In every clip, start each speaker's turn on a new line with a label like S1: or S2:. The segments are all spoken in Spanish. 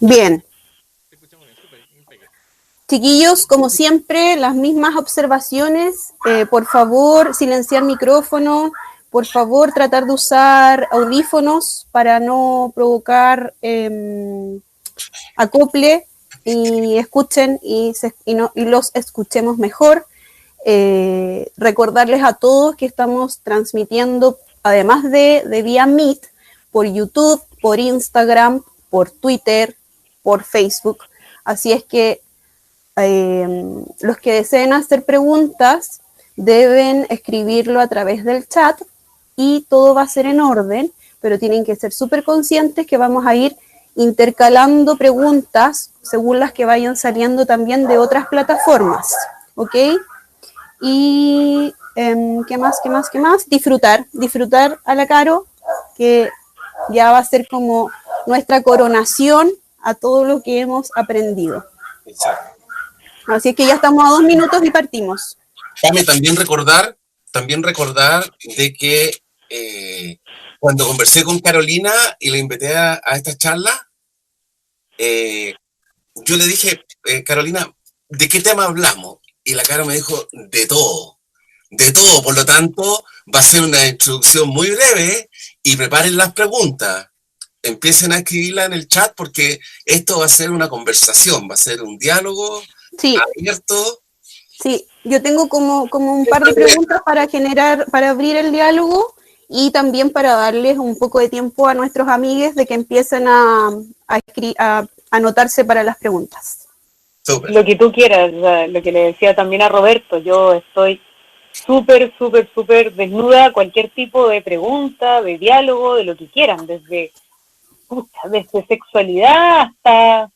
S1: Bien. Chiquillos, como siempre, las mismas observaciones. Por favor, silenciar micrófono. Por favor, tratar de usar audífonos para no provocar acople y escuchen y los escuchemos mejor. Recordarles a todos que estamos transmitiendo, además de vía Meet, por YouTube, por Instagram, por Twitter, por Facebook. Así es que los que deseen hacer preguntas deben escribirlo a través del chat y todo va a ser en orden, pero tienen que ser súper conscientes que vamos a ir intercalando preguntas según las que vayan saliendo también de otras plataformas, ¿ok? Y ¿qué más? Disfrutar a la Caro, que ya va a ser como nuestra coronación a todo lo que hemos aprendido.
S2: Exacto.
S1: Así es que ya estamos a 2 minutos y partimos.
S2: Dame también recordar de que cuando conversé con Carolina y la invité a esta charla, yo le dije, Carolina, ¿de qué tema hablamos? Y la Caro me dijo, de todo, por lo tanto, va a ser una introducción muy breve y preparen las preguntas. Empiecen a escribirla en el chat porque esto va a ser una conversación, va a ser un diálogo abierto.
S1: Sí, yo tengo como un par de preguntas para abrir el diálogo y también para darles un poco de tiempo a nuestros amigues de que empiecen a anotarse para las preguntas.
S3: Super. Lo que tú quieras, lo que le decía también a Roberto, yo estoy súper desnuda a cualquier tipo de pregunta, de diálogo, de lo que quieran, desde sexualidad hasta,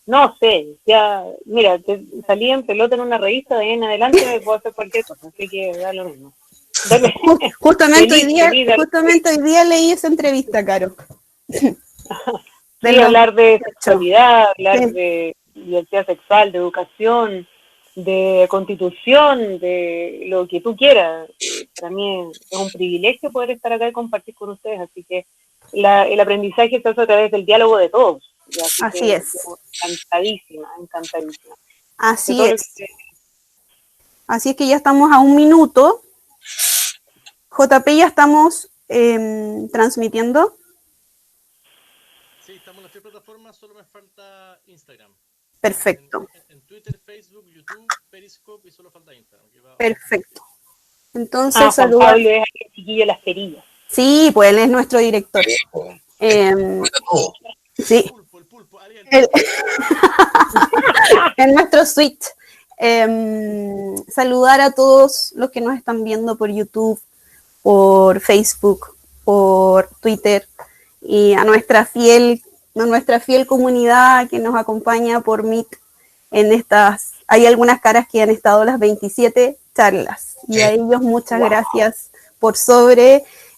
S3: no sé, ya, mira, salí en pelota en una revista, de ahí en adelante me puedo hacer cualquier cosa, así que da lo mismo.
S1: Justamente hoy día leí esa entrevista, Caro.
S3: Hablar de sexualidad, hablar de diversidad sexual, de educación, de constitución, de lo que tú quieras. Para mí es un privilegio poder estar acá y compartir con ustedes, así que el aprendizaje se hace a través del diálogo de todos.
S1: Así es.
S3: Encantadísima.
S1: Así es. Así es que ya estamos a 1 minuto. JP, ya estamos transmitiendo.
S4: Sí, estamos en las 3 plataformas, solo me falta Instagram.
S1: Perfecto.
S4: En Twitter, Facebook, YouTube, Periscope y solo falta Instagram.
S1: Perfecto. Entonces,
S3: saludos. Pablo es el chiquillo de las perillas.
S1: Sí, pues él es nuestro director. Sí.
S4: El pulpo.
S1: En nuestro suite. Saludar a todos los que nos están viendo por YouTube, por Facebook, por Twitter y a nuestra fiel comunidad que nos acompaña por Meet en estas. Hay algunas caras que han estado las 27 charlas y a ellos muchas gracias por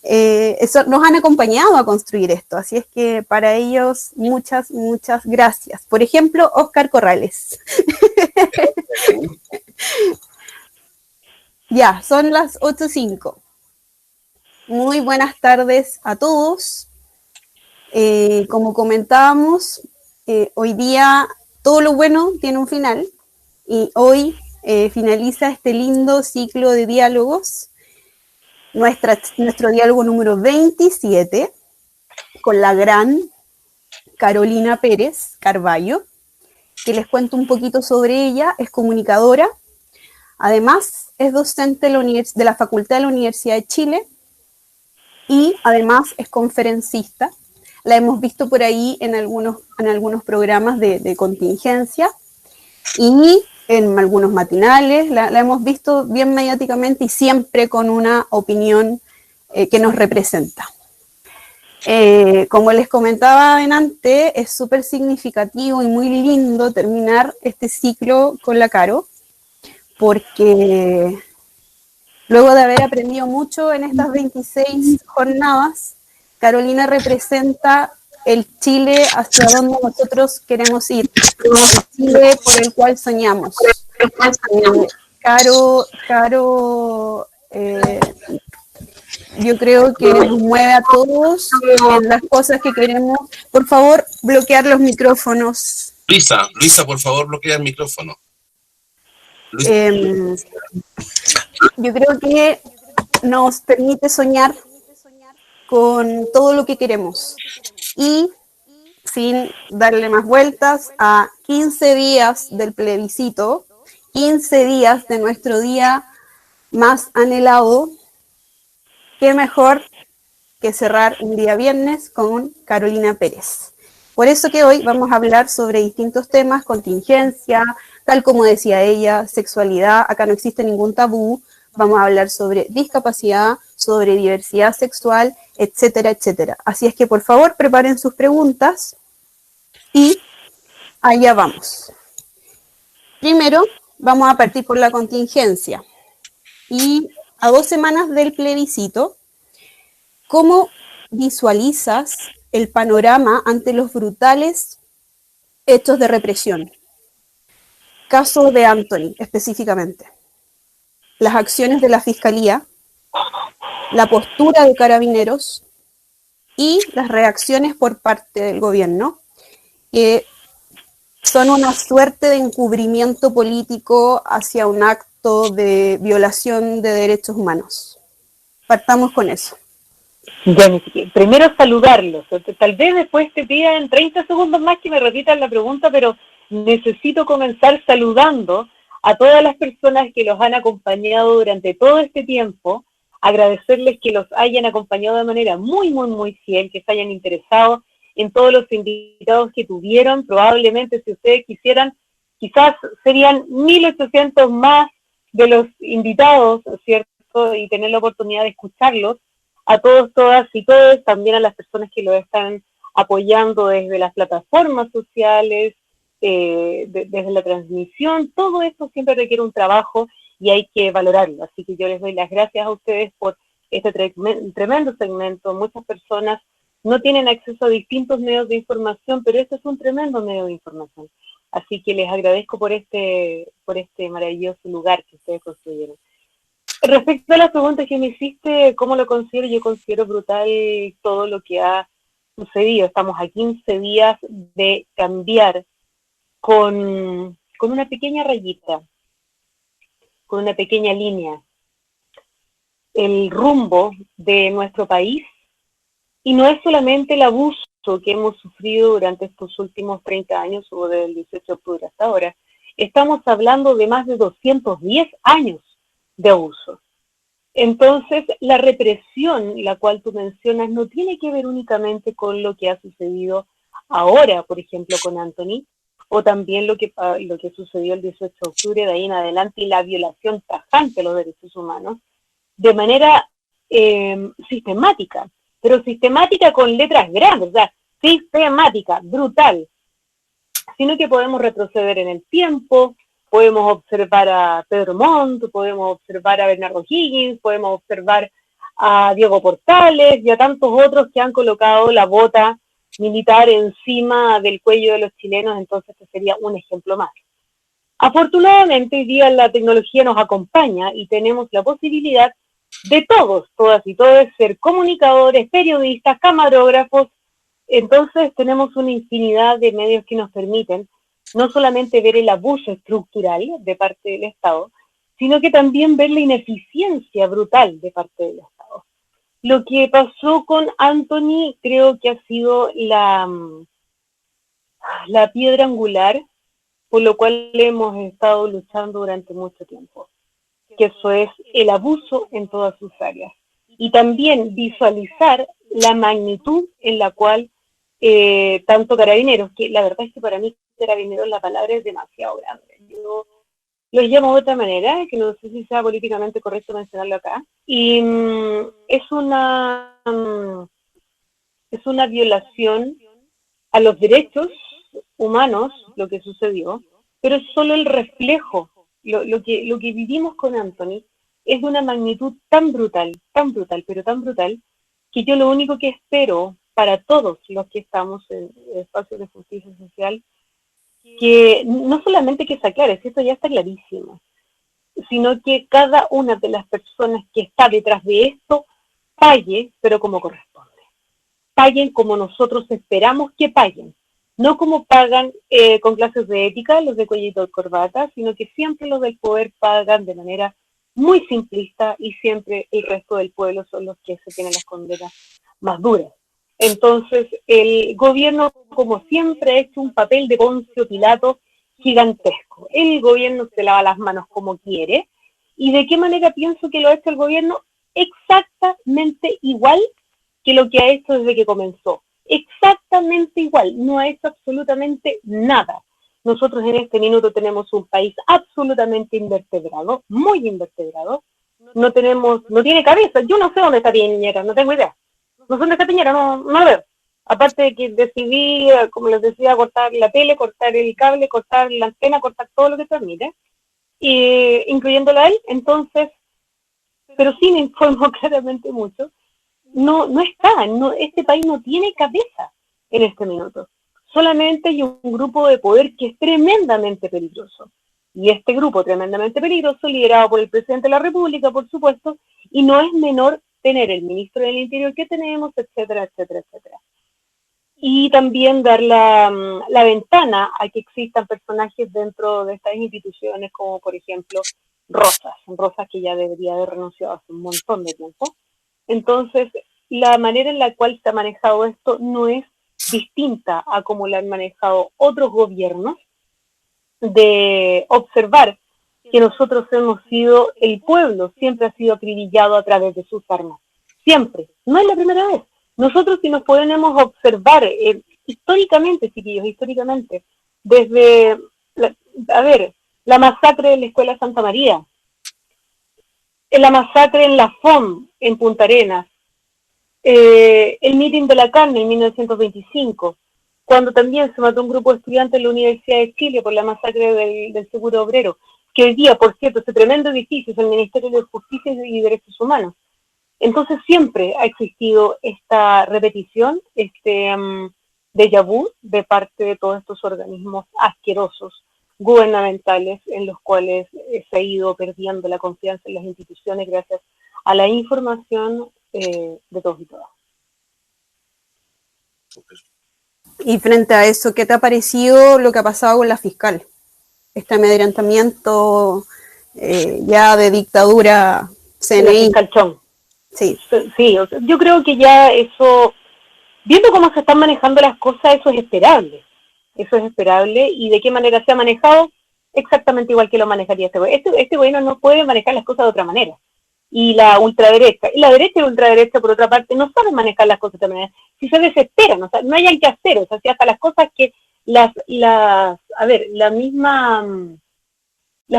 S1: eso, nos han acompañado a construir esto, así es que para ellos muchas gracias. Por ejemplo, Oscar Corrales. Ya, son las 8:05. Muy buenas tardes a todos. Como comentábamos, hoy día todo lo bueno tiene un final y hoy finaliza este lindo ciclo de diálogos. Nuestro diálogo número 27 con la gran Carolina Pérez Carballo, que les cuento un poquito sobre ella. Es comunicadora, además es docente de la Facultad de la Universidad de Chile y además es conferencista. La hemos visto por ahí en algunos programas de contingencia y en algunos matinales, la hemos visto bien mediáticamente y siempre con una opinión que nos representa. Como les comentaba antes, es súper significativo y muy lindo terminar este ciclo con la Caro, porque luego de haber aprendido mucho en estas 26 jornadas, Carolina representa el Chile hacia donde nosotros queremos ir, el Chile por el cual soñamos. Caro yo creo que nos mueve a todos en las cosas que queremos. Por favor, bloquear los micrófonos.
S2: Luisa, por favor, bloquea el micrófono.
S1: Yo creo que nos permite soñar con todo lo que queremos. Y sin darle más vueltas, a 15 días del plebiscito, 15 días de nuestro día más anhelado, qué mejor que cerrar un día viernes con Carolina Pérez. Por eso que hoy vamos a hablar sobre distintos temas, contingencia, tal como decía ella, sexualidad, acá no existe ningún tabú, vamos a hablar sobre discapacidad, sobre diversidad sexual, etcétera, etcétera. Así es que por favor preparen sus preguntas y allá vamos. Primero vamos a partir por la contingencia y a 2 semanas del plebiscito, ¿cómo visualizas el panorama ante los brutales hechos de represión? Caso de Anthony, específicamente. Las acciones de la Fiscalía, la postura de Carabineros y las reacciones por parte del gobierno, que son una suerte de encubrimiento político hacia un acto de violación de derechos humanos. Partamos con eso.
S3: Ya, primero saludarlos. Tal vez después te pidan 30 segundos más que me repitan la pregunta, pero necesito comenzar saludando a todas las personas que los han acompañado durante todo este tiempo, agradecerles que los hayan acompañado de manera muy, muy, muy fiel, que se hayan interesado en todos los invitados que tuvieron. Probablemente, si ustedes quisieran, quizás serían 1.800 más de los invitados, ¿cierto? Y tener la oportunidad de escucharlos. A todos, todas y todos, también a las personas que lo están apoyando desde las plataformas sociales, desde la transmisión. Todo esto siempre requiere un trabajo y hay que valorarlo. Así que yo les doy las gracias a ustedes por este tremendo segmento. Muchas personas no tienen acceso a distintos medios de información, pero este es un tremendo medio de información. Así que les agradezco por este maravilloso lugar que ustedes construyeron. Respecto a las preguntas que me hiciste, ¿cómo lo considero? Yo considero brutal todo lo que ha sucedido. Estamos a 15 días de cambiar con una pequeña rayita, con una pequeña línea, el rumbo de nuestro país. Y no es solamente el abuso que hemos sufrido durante estos últimos 30 años, o desde el 18 de octubre hasta ahora. Estamos hablando de más de 210 años de abuso. Entonces, la represión, la cual tú mencionas, no tiene que ver únicamente con lo que ha sucedido ahora, por ejemplo, con Anthony, o también lo que sucedió el 18 de octubre de ahí en adelante y la violación tajante de los derechos humanos, de manera sistemática, pero sistemática con letras grandes, o sea, sistemática, brutal, sino que podemos retroceder en el tiempo. Podemos observar a Pedro Montt, podemos observar a Bernardo Higgins, podemos observar a Diego Portales y a tantos otros que han colocado la bota militar encima del cuello de los chilenos. Entonces este sería un ejemplo más. Afortunadamente hoy día la tecnología nos acompaña y tenemos la posibilidad de todos, todas y todos, ser comunicadores, periodistas, camarógrafos. Entonces tenemos una infinidad de medios que nos permiten no solamente ver el abuso estructural de parte del Estado, sino que también ver la ineficiencia brutal de parte del Estado. Lo que pasó con Anthony creo que ha sido la piedra angular por lo cual hemos estado luchando durante mucho tiempo, que eso es el abuso en todas sus áreas. Y también visualizar la magnitud en la cual tanto Carabineros, que la verdad es que para mí Carabineros la palabra es demasiado grande. Yo lo llamo de otra manera, que no sé si sea políticamente correcto mencionarlo acá, y es una violación a los derechos humanos, lo que sucedió, pero es solo el reflejo. Lo que vivimos con Anthony es de una magnitud tan brutal, pero tan brutal, que yo lo único que espero para todos los que estamos en espacios de justicia social, que no solamente que se aclare, esto ya está clarísimo, sino que cada una de las personas que está detrás de esto pague, pero como corresponde. Paguen como nosotros esperamos que paguen. No como pagan con clases de ética los de cuellito de corbata, sino que siempre los del poder pagan de manera muy simplista y siempre el resto del pueblo son los que se tienen las condenas más duras. Entonces, el gobierno, como siempre, ha hecho un papel de Poncio Pilato gigantesco. El gobierno se lava las manos como quiere. ¿Y de qué manera pienso que lo ha hecho el gobierno? Exactamente igual que lo que ha hecho desde que comenzó. Exactamente igual. No ha hecho absolutamente nada. Nosotros en este minuto tenemos un país absolutamente invertebrado, muy invertebrado. No tiene cabeza. Yo no sé dónde está Piñera, no tengo idea. No sé dónde está Piñera, no lo veo. Aparte de que decidí, como les decía, cortar la tele, cortar el cable, cortar la antena, cortar todo lo que transmite, incluyéndolo a él. Entonces, pero sí me informo claramente mucho. No está, este país no tiene cabeza en este minuto. Solamente hay un grupo de poder que es tremendamente peligroso. Y este grupo tremendamente peligroso, liderado por el presidente de la República, por supuesto, y no es menor tener el ministro del Interior que tenemos, etcétera, etcétera, etcétera. Y también dar la ventana a que existan personajes dentro de estas instituciones, como por ejemplo Rosas que ya debería haber renunciado hace un montón de tiempo. Entonces, la manera en la cual se ha manejado esto no es distinta a como lo han manejado otros gobiernos, de observar que nosotros hemos sido, el pueblo siempre ha sido acribillado a través de sus armas. Siempre. No es la primera vez. Nosotros si nos podemos observar históricamente, chiquillos, históricamente, desde, la masacre de la Escuela Santa María, la masacre en la FOM, en Punta Arenas, el mitin de la carne en 1925, cuando también se mató un grupo de estudiantes en la Universidad de Chile por la masacre del Seguro Obrero, que hoy día, por cierto, ese tremendo edificio es el Ministerio de Justicia y Derechos Humanos. Entonces siempre ha existido esta repetición, déjà vu de parte de todos estos organismos asquerosos, gubernamentales, en los cuales se ha ido perdiendo la confianza en las instituciones gracias a la información de todos y todas.
S1: Y frente a eso, ¿qué te ha parecido lo que ha pasado con la fiscal? Este amedrentamiento ya de dictadura CNI.
S3: La fiscal Chong.
S1: Sí.
S3: Sí, o sea, yo creo que ya eso, viendo cómo se están manejando las cosas, eso es esperable. Eso es esperable. ¿Y de qué manera se ha manejado? Exactamente igual que lo manejaría este gobierno. Este gobierno no puede manejar las cosas de otra manera. Y la ultraderecha, y la derecha y la ultraderecha, por otra parte, no saben manejar las cosas de otra manera. Si se desesperan, o sea, no hayan que hacer, o sea, si hasta las cosas que las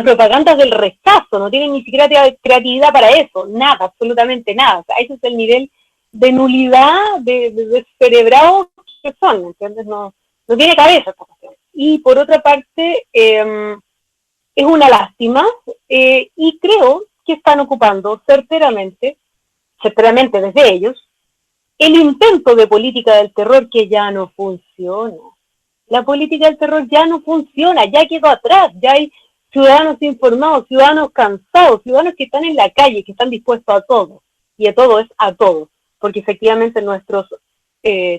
S3: propagandas del rechazo no tienen ni siquiera creatividad para eso, nada, absolutamente nada. O sea, ese es el nivel de nulidad, de descerebrado que son, ¿entiendes? No tiene cabeza esta cuestión. Y por otra parte, es una lástima, y creo que están ocupando certeramente desde ellos, el intento de política del terror que ya no funciona. La política del terror ya no funciona, ya quedó atrás, ya hay ciudadanos informados, ciudadanos cansados, ciudadanos que están en la calle, que están dispuestos a todo, y a todo es a todo, porque efectivamente nuestros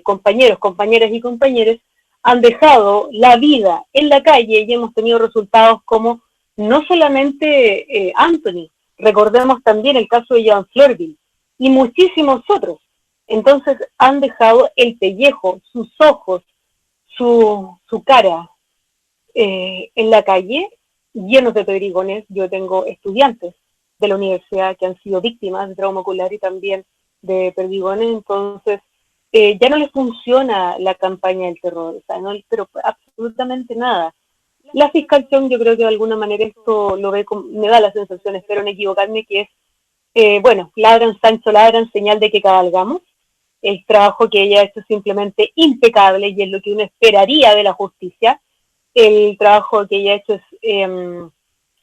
S3: compañeros, compañeras y compañeros han dejado la vida en la calle y hemos tenido resultados como no solamente Anthony, recordemos también el caso de Jan Flerville y muchísimos otros. Entonces han dejado el pellejo, sus ojos, su cara en la calle, llenos de pedrigones. Yo tengo estudiantes de la universidad que han sido víctimas de trauma ocular y también de perdigones. Entonces ya no les funciona la campaña del terror, o sea, no, pero absolutamente nada. La fiscalización, yo creo que de alguna manera esto lo ve, me da la sensación, espero no equivocarme, que es, ladran, Sancho ladran, señal de que cabalgamos. El trabajo que ella ha hecho es simplemente impecable y es lo que uno esperaría de la justicia. El trabajo que ella ha hecho es,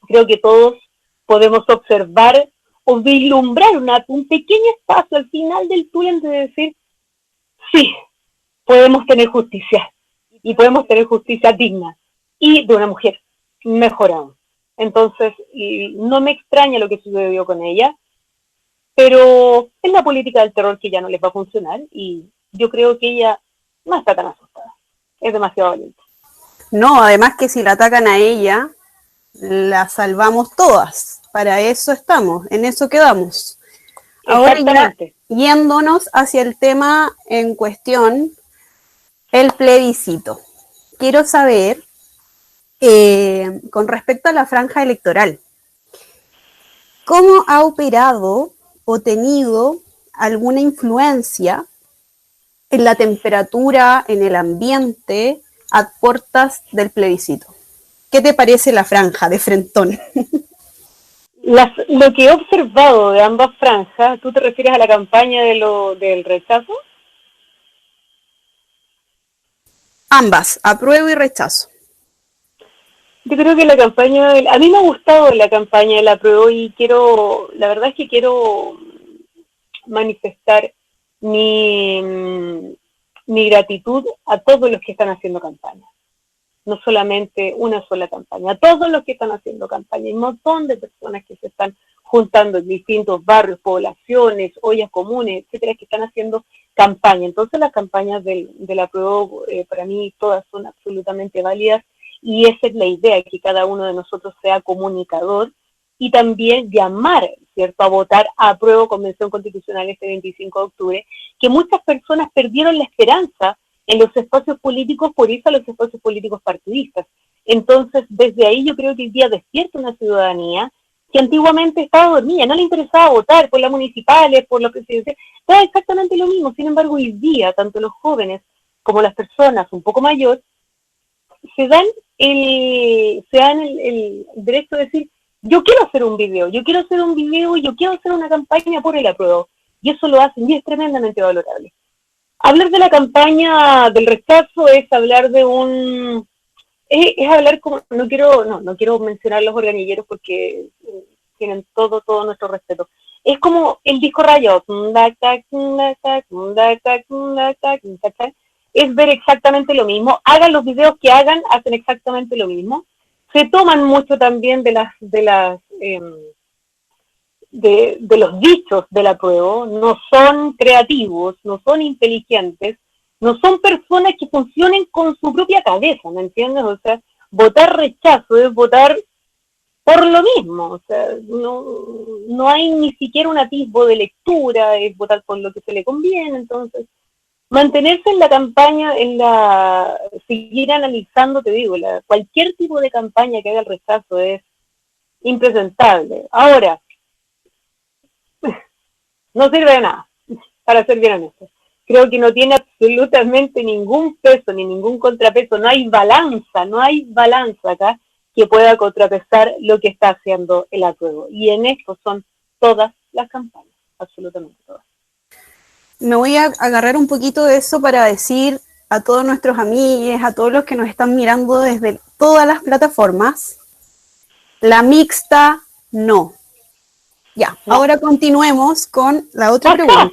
S3: creo que todos podemos observar o vislumbrar un pequeño espacio al final del túnel de decir, sí, podemos tener justicia y podemos tener justicia digna y de una mujer, mejor aún. Entonces, no me extraña lo que sucedió con ella. pero es la política del terror que ya no les va a funcionar y yo creo que ella no está tan asustada, es demasiado valiente.
S1: No, además que si la atacan a ella, la salvamos todas. Para eso estamos, en eso quedamos. Ahora ya yéndonos hacia el tema en cuestión, el plebiscito. Quiero saber, con respecto a la franja electoral, ¿cómo ha operado o tenido alguna influencia en la temperatura, en el ambiente, a puertas del plebiscito? ¿Qué te parece la franja de frentón?
S3: Lo que he observado de ambas franjas, ¿tú te refieres a la campaña del rechazo?
S1: Ambas, apruebo y rechazo.
S3: Yo creo que a mí me ha gustado la campaña del apruebo y la verdad es que quiero manifestar mi gratitud a todos los que están haciendo campaña. No solamente una sola campaña, a todos los que están haciendo campaña. Hay un montón de personas que se están juntando en distintos barrios, poblaciones, ollas comunes, etcétera, que están haciendo campaña. Entonces las campañas del apruebo, para mí todas son absolutamente válidas y esa es la idea, que cada uno de nosotros sea comunicador y también llamar, ¿cierto?, a votar a apruebo Convención Constitucional este 25 de octubre, que muchas personas perdieron la esperanza en los espacios políticos por irse a los espacios políticos partidistas. Entonces, desde ahí yo creo que hoy día despierta una ciudadanía que antiguamente estaba dormida, no le interesaba votar por las municipales, por las presidenciales, era exactamente lo mismo. Sin embargo, hoy día, tanto los jóvenes como las personas un poco mayores, se dan el derecho de decir, yo quiero hacer un video, yo quiero hacer una campaña por el apruebo. Y eso lo hacen y es tremendamente valorable. Hablar de la campaña del rechazo es hablar de es hablar como, no quiero mencionar los organilleros porque tienen todo nuestro respeto. Es como el disco rayado, es ver exactamente lo mismo, hagan los videos que hagan, hacen exactamente lo mismo, se toman mucho también de los dichos del apruebo, no son creativos, no son inteligentes, no son personas que funcionen con su propia cabeza, ¿me entiendes? O sea, votar rechazo es votar por lo mismo, o sea, no hay ni siquiera un atisbo de lectura, es votar por lo que se le conviene. Entonces mantenerse en la campaña, seguir analizando, te digo, cualquier tipo de campaña que haga el rechazo es impresentable. Ahora, no sirve de nada, para ser bien honesto. Creo que no tiene absolutamente ningún peso ni ningún contrapeso, no hay balanza acá que pueda contrapesar lo que está haciendo el apruebo. Y en esto son todas las campañas, absolutamente todas.
S1: Me voy a agarrar un poquito de eso para decir a todos nuestros amigos, a todos los que nos están mirando desde todas las plataformas, la mixta no. Ya, no. Ahora continuemos con la otra pregunta.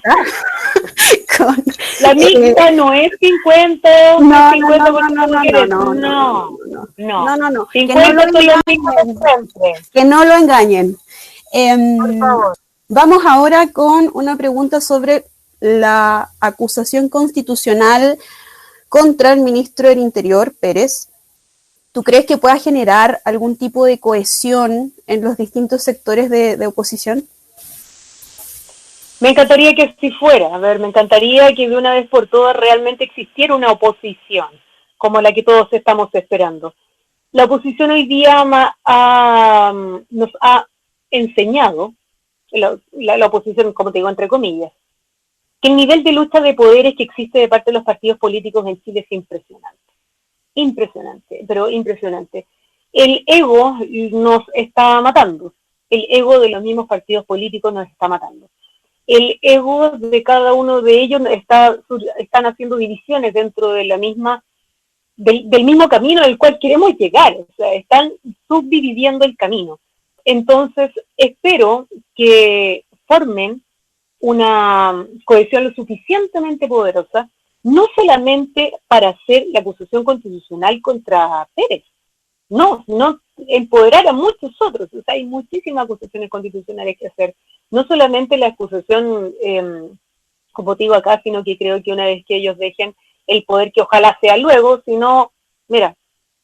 S3: La mixta no es 50,
S1: no.
S3: 50
S1: que no lo engañen. Por favor. Vamos ahora con una pregunta sobre la acusación constitucional contra el ministro del Interior, Pérez. ¿Tú crees que pueda generar algún tipo de cohesión en los distintos sectores de oposición?
S3: Me encantaría que así fuera. Me encantaría que de una vez por todas realmente existiera una oposición, como la que todos estamos esperando. La oposición hoy día nos ha enseñado, la oposición, como te digo, entre comillas, que el nivel de lucha de poderes que existe de parte de los partidos políticos en Chile es impresionante. Pero impresionante. El ego nos está matando. El ego de los mismos partidos políticos nos está matando. El ego de cada uno de ellos están haciendo divisiones dentro de del mismo camino al cual queremos llegar. O sea, están subdividiendo el camino. Entonces, espero que formen una cohesión lo suficientemente poderosa, no solamente para hacer la acusación constitucional contra Pérez, no empoderar a muchos otros. O sea, hay muchísimas acusaciones constitucionales que hacer no solamente la acusación, como te digo acá, sino que creo que una vez que ellos dejen el poder, que ojalá sea luego, sino, mira,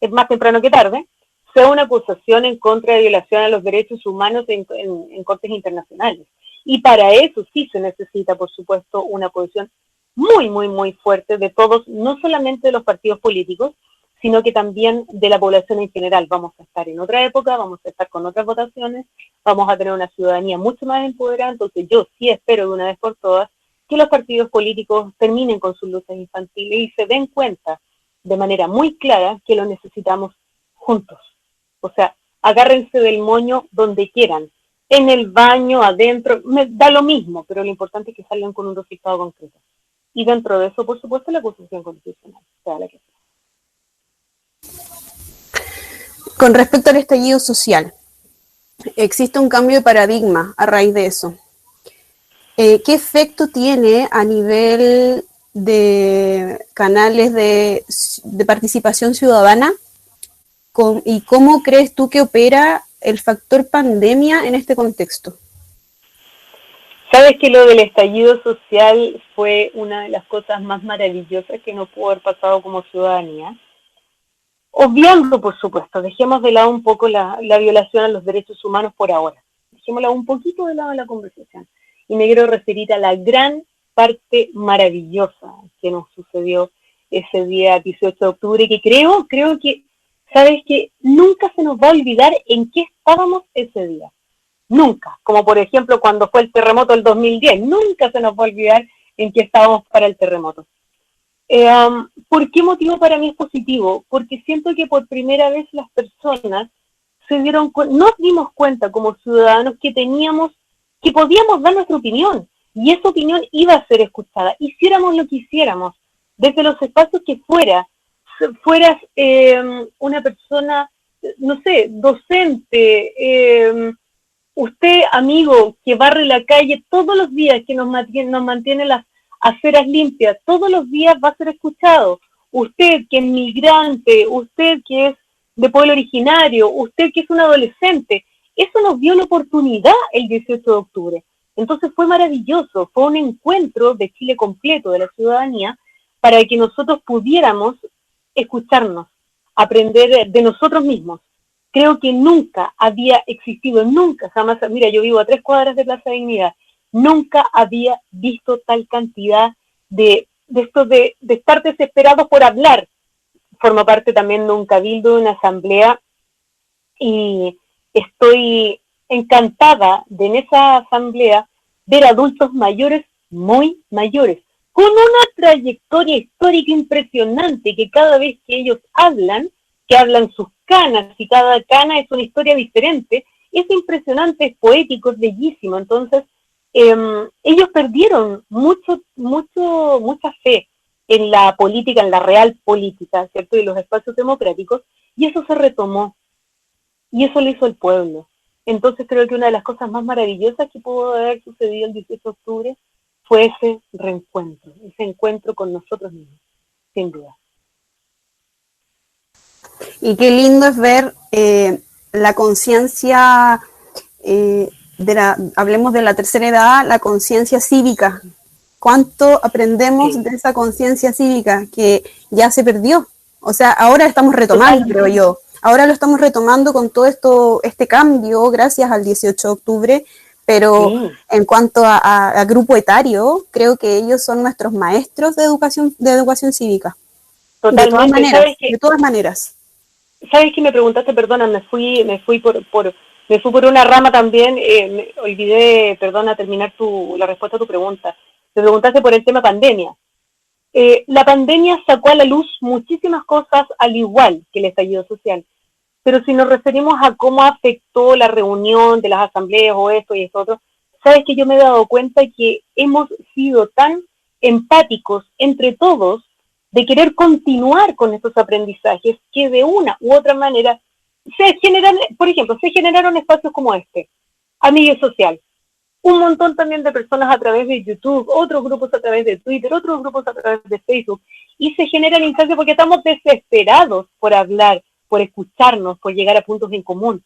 S3: es más temprano que tarde, sea una acusación en contra de violación a los derechos humanos en cortes internacionales. Y para eso sí se necesita, por supuesto, una posición muy, muy, muy fuerte de todos, no solamente de los partidos políticos, sino que también de la población en general. Vamos a estar en otra época, vamos a estar con otras votaciones, vamos a tener una ciudadanía mucho más empoderada, entonces yo sí espero de una vez por todas que los partidos políticos terminen con sus luchas infantiles y se den cuenta de manera muy clara que lo necesitamos juntos. O sea, agárrense del moño donde quieran, en el baño, adentro, me da lo mismo, pero lo importante es que salgan con un resultado concreto. Y dentro de eso, por supuesto, la Constitución Constitucional, sea la que sea.
S1: Con respecto al estallido social, existe un cambio de paradigma a raíz de eso. ¿Qué efecto tiene a nivel de canales de participación ciudadana? ¿Y cómo crees tú que opera el factor pandemia en este contexto?
S3: Sabes que lo del estallido social fue una de las cosas más maravillosas que nos pudo haber pasado como ciudadanía. Obviando, por supuesto, dejemos de lado un poco la violación a los derechos humanos por ahora. Dejémosla un poquito de lado en la conversación. Y me quiero referir a la gran parte maravillosa que nos sucedió ese día 18 de octubre, que creo que, sabes que nunca se nos va a olvidar en qué estábamos ese día. Nunca. Como por ejemplo cuando fue el terremoto del 2010. Nunca se nos va a olvidar en qué estábamos para el terremoto. ¿Por qué motivo para mí es positivo? Porque siento que por primera vez las personas nos dimos cuenta como ciudadanos que podíamos dar nuestra opinión, y esa opinión iba a ser escuchada, hiciéramos lo que hiciéramos, desde los espacios que fueras una persona, no sé, docente, usted, amigo, que barre la calle todos los días, que nos mantiene las aceras limpias, todos los días va a ser escuchado. Usted que es migrante, usted que es de pueblo originario, usted que es un adolescente, eso nos dio la oportunidad el 18 de octubre. Entonces fue maravilloso, fue un encuentro de Chile completo, de la ciudadanía, para que nosotros pudiéramos escucharnos, aprender de nosotros mismos. Creo que nunca había existido, nunca, jamás, mira, yo vivo a 3 cuadras de Plaza Dignidad, nunca había visto tal cantidad de estar desesperados por hablar. Formo parte también de un cabildo, de una asamblea, y estoy encantada de en esa asamblea ver adultos mayores, muy mayores, con una trayectoria histórica impresionante, que cada vez que ellos hablan, que hablan sus canas, y cada cana es una historia diferente, es impresionante, es poético, es bellísimo. Entonces, ellos perdieron mucha fe en la política, en la real política, ¿cierto? Y los espacios democráticos, y eso se retomó, y eso lo hizo el pueblo. Entonces creo que una de las cosas más maravillosas que pudo haber sucedido el 18 de octubre fue ese reencuentro, ese encuentro con nosotros mismos, sin duda.
S1: Y qué lindo es ver la conciencia, hablemos de la tercera edad, la conciencia cívica. ¿Cuánto aprendemos de esa conciencia cívica que ya se perdió? O sea, ahora estamos retomando, creo yo. Ahora lo estamos retomando con todo este cambio, gracias al 18 de octubre, pero en cuanto a grupo etario, creo que ellos son nuestros maestros de educación cívica.
S3: Totalmente.
S1: De todas maneras.
S3: ¿Sabes qué me preguntaste? Perdona, me fui por una rama también, me olvidé, perdona, terminar la respuesta a tu pregunta. Me preguntaste por el tema pandemia. La pandemia sacó a la luz muchísimas cosas, al igual que el estallido social. Pero si nos referimos a cómo afectó la reunión de las asambleas o esto y esto otro, sabes que yo me he dado cuenta que hemos sido tan empáticos entre todos de querer continuar con estos aprendizajes que de una u otra manera por ejemplo, se generaron espacios como este, Amigo Social, un montón también de personas a través de YouTube, otros grupos a través de Twitter, otros grupos a través de Facebook, y se generan instancias porque estamos desesperados por hablar, por escucharnos, por llegar a puntos en común.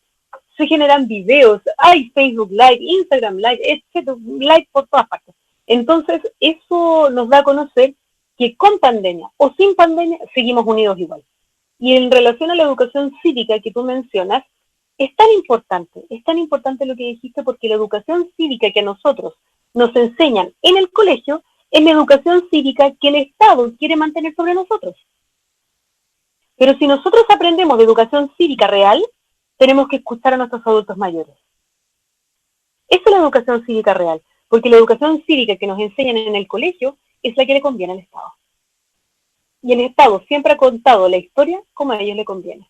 S3: se generan videos, hay Facebook Live, Instagram Live, etc., Live por todas partes. Entonces, eso nos da a conocer que con pandemia o sin pandemia seguimos unidos igual. Y en relación a la educación cívica que tú mencionas, es tan importante lo que dijiste, porque la educación cívica que a nosotros nos enseñan en el colegio es la educación cívica que el Estado quiere mantener sobre nosotros. Pero si nosotros aprendemos de educación cívica real, tenemos que escuchar a nuestros adultos mayores. Esa es la educación cívica real, porque la educación cívica que nos enseñan en el colegio es la que le conviene al Estado. Y el Estado siempre ha contado la historia como a ellos le conviene.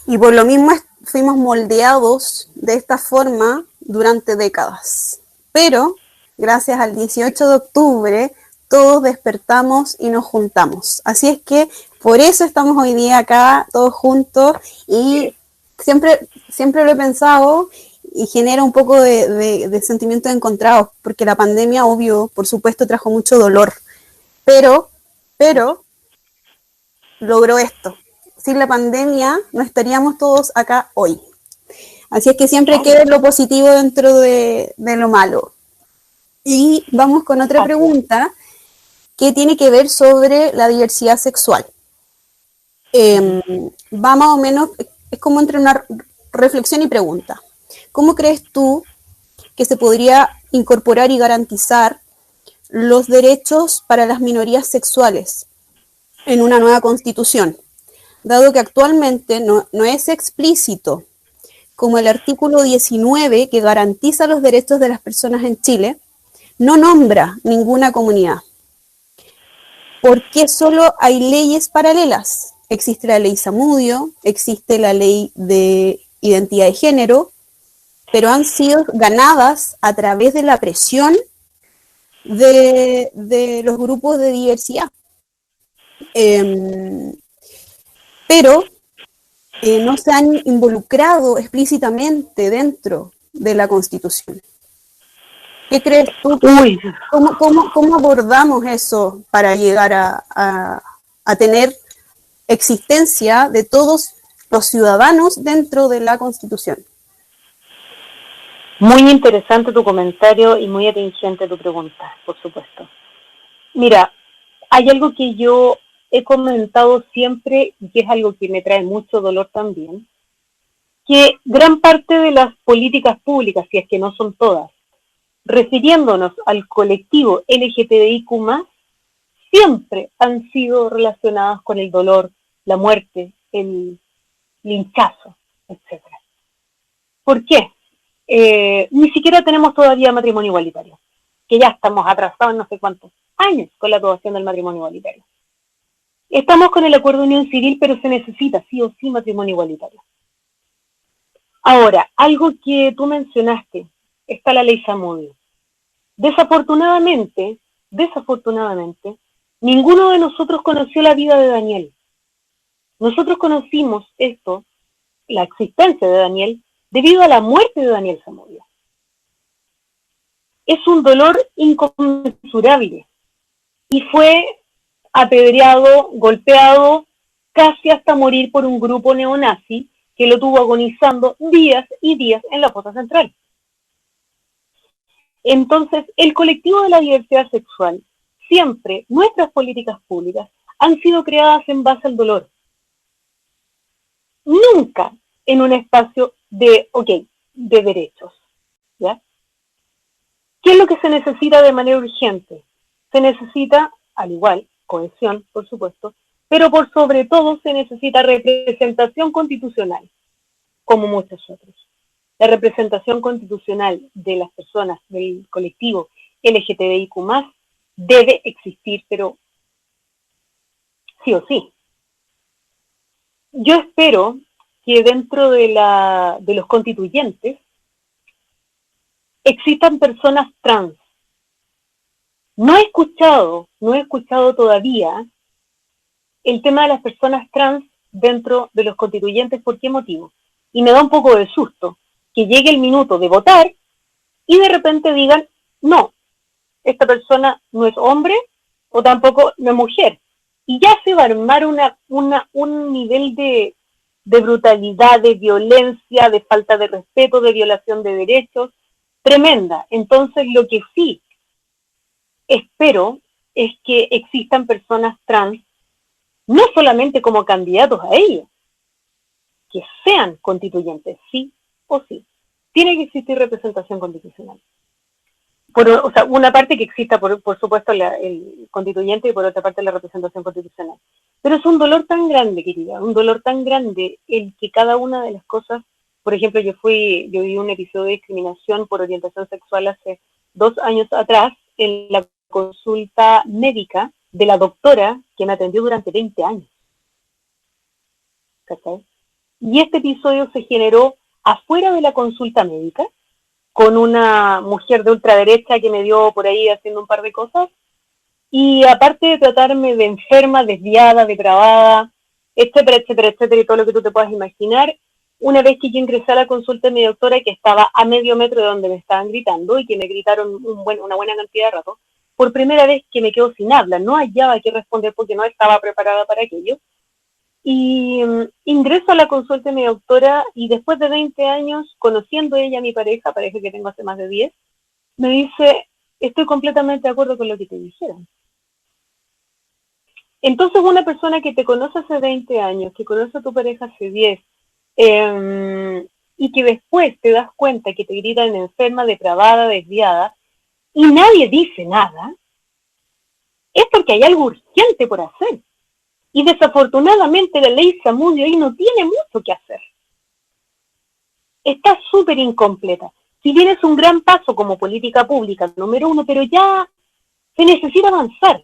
S1: Y por lo mismo fuimos moldeados de esta forma durante décadas. Pero, gracias al 18 de octubre, todos despertamos y nos juntamos. Así es que por eso estamos hoy día acá, todos juntos, y siempre lo he pensado y genera un poco de sentimientos encontrados, porque la pandemia, obvio, por supuesto, trajo mucho dolor, pero logró esto. Sin la pandemia no estaríamos todos acá hoy. Así es que siempre hay que ver lo positivo dentro de lo malo. Y vamos con otra pregunta que tiene que ver sobre la diversidad sexual. Va más o menos, es como entre una reflexión y pregunta. ¿Cómo crees tú que se podría incorporar y garantizar los derechos para las minorías sexuales en una nueva constitución? Dado que actualmente no es explícito, como el artículo 19 que garantiza los derechos de las personas en Chile, no nombra ninguna comunidad. ¿Por qué solo hay leyes paralelas? Existe la ley Zamudio, existe la ley de identidad de género, pero han sido ganadas a través de la presión de los grupos de diversidad. Pero no se han involucrado explícitamente dentro de la Constitución. ¿Qué crees tú? ¿Cómo abordamos eso para llegar a tener existencia de todos los ciudadanos dentro de la Constitución?
S3: Muy interesante tu comentario y muy atingente tu pregunta, por supuesto. Mira, hay algo que yo he comentado siempre y que es algo que me trae mucho dolor también, que gran parte de las políticas públicas, si es que no son todas, refiriéndonos al colectivo LGTBIQ+, siempre han sido relacionadas con el dolor, la muerte, el linchazo, etc. ¿Por qué? Ni siquiera tenemos todavía matrimonio igualitario, que ya estamos atrasados en no sé cuántos años con la aprobación del matrimonio igualitario. Estamos con el acuerdo de unión civil, pero se necesita sí o sí matrimonio igualitario. Ahora, algo que tú mencionaste, está la ley Zamudio. Desafortunadamente, ninguno de nosotros conoció la vida de Daniel. Nosotros conocimos esto, la existencia de Daniel, debido a la muerte de Daniel Zamudio. Es un dolor inconmensurable y fue apedreado, golpeado, casi hasta morir por un grupo neonazi que lo tuvo agonizando días y días en la fosa central. Entonces, el colectivo de la diversidad sexual, siempre nuestras políticas públicas han sido creadas en base al dolor. Nunca en un espacio de derechos, ¿ya? ¿Qué es lo que se necesita de manera urgente? Se necesita, al igual, cohesión, por supuesto, pero por sobre todo se necesita representación constitucional, como muchos otros. La representación constitucional de las personas del colectivo LGTBIQ+, debe existir, pero sí o sí. Yo espero que dentro de los constituyentes existan personas trans. No he escuchado todavía el tema de las personas trans dentro de los constituyentes. ¿Por qué motivo? Y me da un poco de susto que llegue el minuto de votar y de repente digan, no, esta persona no es hombre o tampoco no es mujer. Y ya se va a armar un nivel de de brutalidad, de violencia, de falta de respeto, de violación de derechos, tremenda. Entonces, lo que sí espero es que existan personas trans, no solamente como candidatos a ellos, que sean constituyentes, sí o sí. Tiene que existir representación constitucional. O sea, una parte que exista, por supuesto, el constituyente y por otra parte la representación constitucional. Pero es un dolor tan grande, querida, un dolor tan grande el que cada una de las cosas, por ejemplo, yo vi un episodio de discriminación por orientación sexual hace 2 años atrás en la consulta médica de la doctora que me atendió durante 20 años. ¿Cachai? Y este episodio se generó afuera de la consulta médica, con una mujer de ultraderecha que me dio por ahí haciendo un par de cosas, y aparte de tratarme de enferma, desviada, depravada, etcétera, etcétera, etcétera, y todo lo que tú te puedas imaginar, una vez que yo ingresé a la consulta de mi doctora, que estaba a medio metro de donde me estaban gritando, y que me gritaron una buena cantidad de rato, por primera vez que me quedo sin habla, no hallaba qué responder porque no estaba preparada para aquello, y ingreso a la consulta de mi doctora y después de 20 años, conociendo ella a mi pareja que tengo hace más de 10, me dice, estoy completamente de acuerdo con lo que te dijeron. Entonces una persona que te conoce hace 20 años, que conoce a tu pareja hace 10, y que después te das cuenta que te gritan enferma, depravada, desviada, y nadie dice nada, es porque hay algo urgente por hacer. Y desafortunadamente la ley Zamudio ahí no tiene mucho que hacer. Está súper incompleta. Si bien es un gran paso como política pública, número 1, pero ya se necesita avanzar.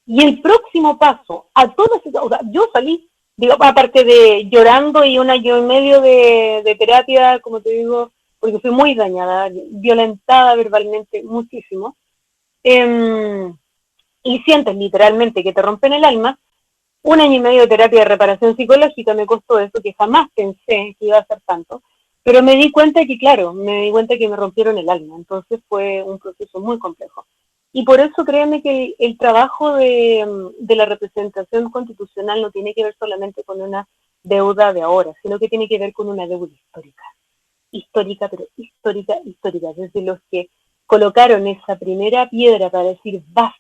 S3: Y el próximo paso, o sea, yo salí, digo, aparte de llorando y 1 año y medio de terapia, como te digo, porque fui muy dañada, violentada verbalmente muchísimo, y sientes literalmente que te rompen el alma. 1 año y medio de terapia de reparación psicológica me costó eso, que jamás pensé que iba a ser tanto, pero me di cuenta que me rompieron el alma, entonces fue un proceso muy complejo. Y por eso créeme que el trabajo de la representación constitucional no tiene que ver solamente con una deuda de ahora, sino que tiene que ver con una deuda histórica, pero histórica, desde los que colocaron esa primera piedra para decir basta,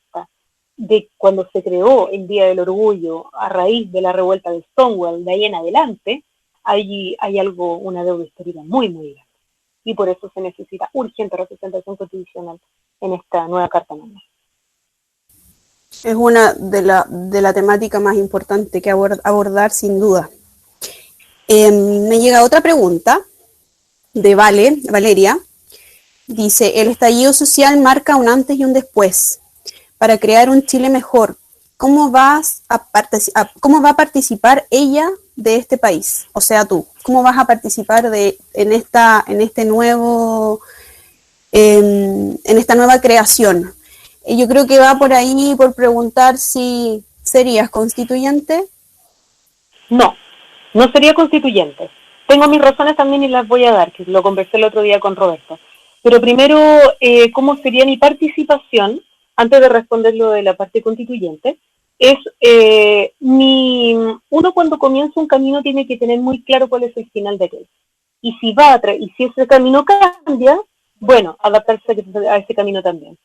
S3: de cuando se creó el Día del Orgullo a raíz de la revuelta de Stonewall, de ahí en adelante, hay una deuda histórica muy, muy grande. Y por eso se necesita urgente representación constitucional en esta nueva Carta Magna.
S1: Es una de la temática más importante que abordar, sin duda. Me llega otra pregunta de Valeria. Dice, el estallido social marca un antes y un después. Para crear un Chile mejor, ¿cómo va a participar ella de este país? O sea, tú, ¿cómo vas a participar en esta nueva creación? Yo creo que va por ahí por preguntar si serías constituyente.
S3: No sería constituyente. Tengo mis razones también y las voy a dar, que lo conversé el otro día con Roberto. Pero primero, ¿cómo sería mi participación? Antes de responder lo de la parte constituyente, es uno cuando comienza un camino tiene que tener muy claro cuál es el final de aquel. Y si ese camino cambia, bueno, adaptarse a ese camino también.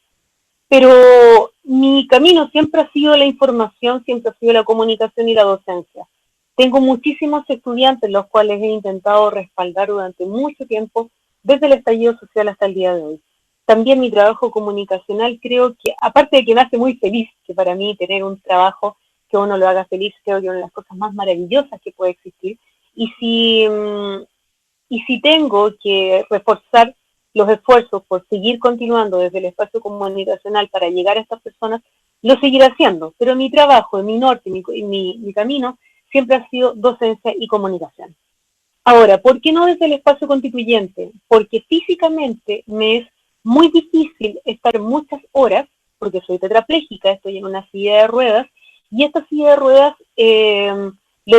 S3: Pero mi camino siempre ha sido la información, siempre ha sido la comunicación y la docencia. Tengo muchísimos estudiantes los cuales he intentado respaldar durante mucho tiempo, desde el estallido social hasta el día de hoy. También mi trabajo comunicacional creo que, aparte de que me hace muy feliz, que para mí tener un trabajo que uno lo haga feliz, creo que es una de las cosas más maravillosas que puede existir. Y si tengo que reforzar los esfuerzos por seguir continuando desde el espacio comunicacional para llegar a estas personas, lo seguiré haciendo. Pero mi trabajo, mi norte, mi camino, siempre ha sido docencia y comunicación. Ahora, ¿por qué no desde el espacio constituyente? Porque físicamente me es muy difícil estar muchas horas, porque soy tetrapléjica, estoy en una silla de ruedas, y esta silla de ruedas,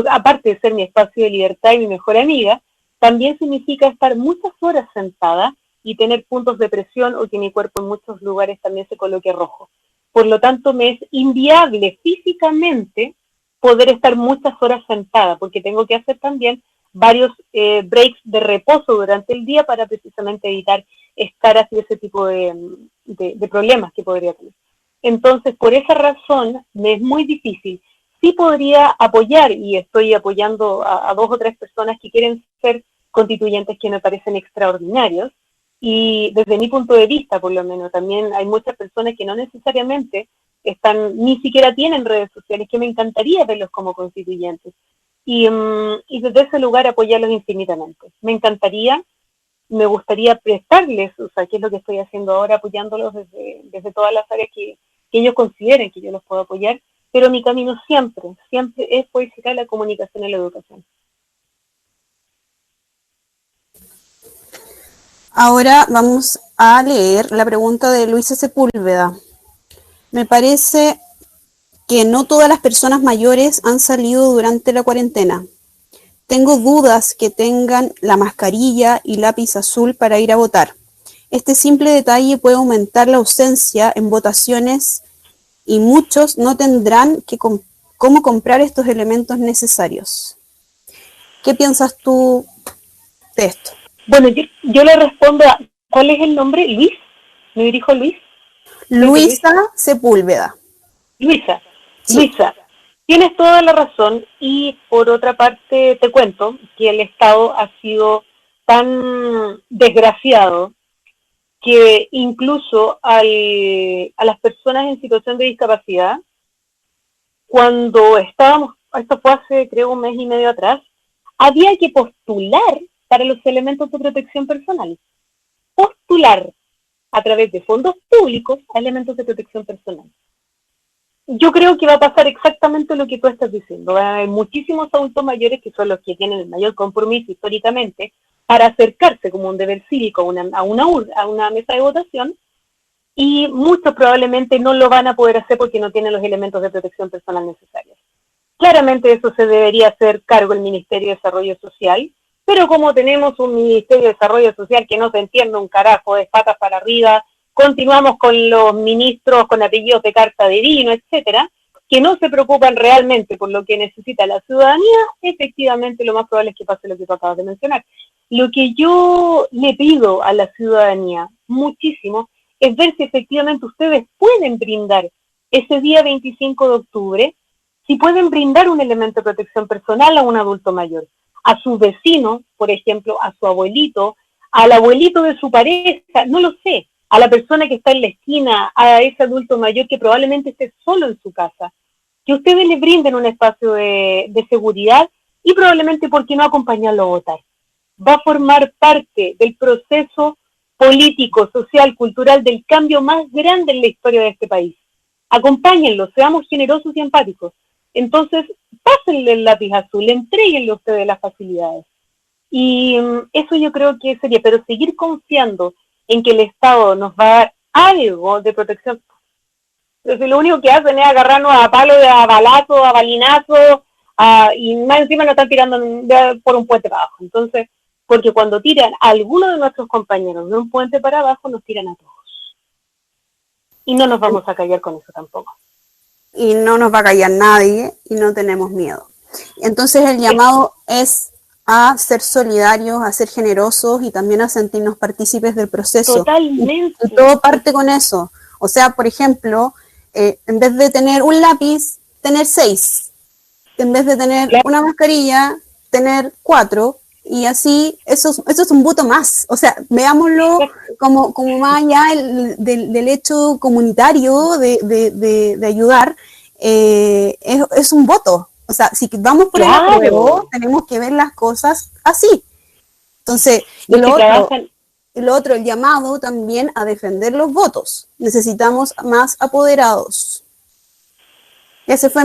S3: aparte de ser mi espacio de libertad y mi mejor amiga, también significa estar muchas horas sentada y tener puntos de presión o que mi cuerpo en muchos lugares también se coloque rojo. Por lo tanto, me es inviable físicamente poder estar muchas horas sentada, porque tengo que hacer también varios breaks de reposo durante el día para precisamente evitar estar así ese tipo de problemas que podría tener. Entonces, por esa razón, me es muy difícil. Sí podría apoyar, y estoy apoyando a 2 o 3 personas que quieren ser constituyentes que me parecen extraordinarios, y desde mi punto de vista, por lo menos, también hay muchas personas que no necesariamente ni siquiera tienen redes sociales, que me encantaría verlos como constituyentes. Y desde ese lugar apoyarlos infinitamente. Me encantaría, me gustaría prestarles, o sea, que es lo que estoy haciendo ahora, apoyándolos desde todas las áreas que ellos consideren que yo los puedo apoyar, pero mi camino siempre es modificar la comunicación y la educación.
S1: Ahora vamos a leer la pregunta de Luisa Sepúlveda. Me parece que no todas las personas mayores han salido durante la cuarentena. Tengo dudas que tengan la mascarilla y lápiz azul para ir a votar. Este simple detalle puede aumentar la ausencia en votaciones y muchos no tendrán cómo comprar estos elementos necesarios. ¿Qué piensas tú de esto?
S3: Bueno, yo le respondo a, ¿cuál es el nombre? ¿Luis? ¿Me dirijo a Luis?
S1: Luisa Sepúlveda.
S3: Luisa,
S1: Sí.
S3: Luisa, tienes toda la razón, y por otra parte te cuento que el Estado ha sido tan desgraciado que incluso a las personas en situación de discapacidad, cuando esto fue hace creo 1 mes y medio atrás, había que postular para los elementos de protección personal. Postular a través de fondos públicos a elementos de protección personal. Yo creo que va a pasar exactamente lo que tú estás diciendo. Hay muchísimos adultos mayores que son los que tienen el mayor compromiso históricamente para acercarse como un deber cívico a una mesa de votación, y muchos probablemente no lo van a poder hacer porque no tienen los elementos de protección personal necesarios. Claramente eso se debería hacer cargo el Ministerio de Desarrollo Social, pero como tenemos un Ministerio de Desarrollo Social que no se entiende un carajo, de patas para arriba, continuamos con los ministros con apellidos de carta de vino, etcétera, que no se preocupan realmente por lo que necesita la ciudadanía. Efectivamente lo más probable es que pase lo que tú acabas de mencionar. Lo que yo le pido a la ciudadanía muchísimo es ver si efectivamente ustedes pueden brindar ese día 25 de octubre, si pueden brindar un elemento de protección personal a un adulto mayor, a su vecino, por ejemplo, a su abuelito, al abuelito de su pareja, no lo sé, a la persona que está en la esquina, a ese adulto mayor que probablemente esté solo en su casa, que ustedes le brinden un espacio de seguridad y probablemente, ¿por qué no acompañarlo a votar? Va a formar parte del proceso político, social, cultural, del cambio más grande en la historia de este país. Acompáñenlo, seamos generosos y empáticos. Entonces, pásenle el lápiz azul, entréguenle a ustedes las facilidades. Y eso yo creo que sería, pero seguir confiando en que el Estado nos va a dar algo de protección. Pero si lo único que hacen es agarrarnos a palo, a balazo, a balinazo, y más encima nos están tirando por un puente para abajo. Entonces, porque cuando tiran a alguno de nuestros compañeros de un puente para abajo, nos tiran a todos. Y no nos vamos a callar con eso tampoco.
S1: Y no nos va a callar nadie y no tenemos miedo. Entonces el llamado es a ser solidarios, a ser generosos y también a sentirnos partícipes del proceso.
S3: Totalmente.
S1: Y todo parte con eso. O sea, por ejemplo, en vez de tener un lápiz, tener 6. En vez de tener una mascarilla, tener 4. Y así, eso es un voto más. O sea, veámoslo como más allá del hecho comunitario de ayudar. Es un voto. O sea, si vamos por el apruebo, tenemos que ver las cosas así. Entonces, el otro, el llamado también a defender los votos. Necesitamos más apoderados. Ese fue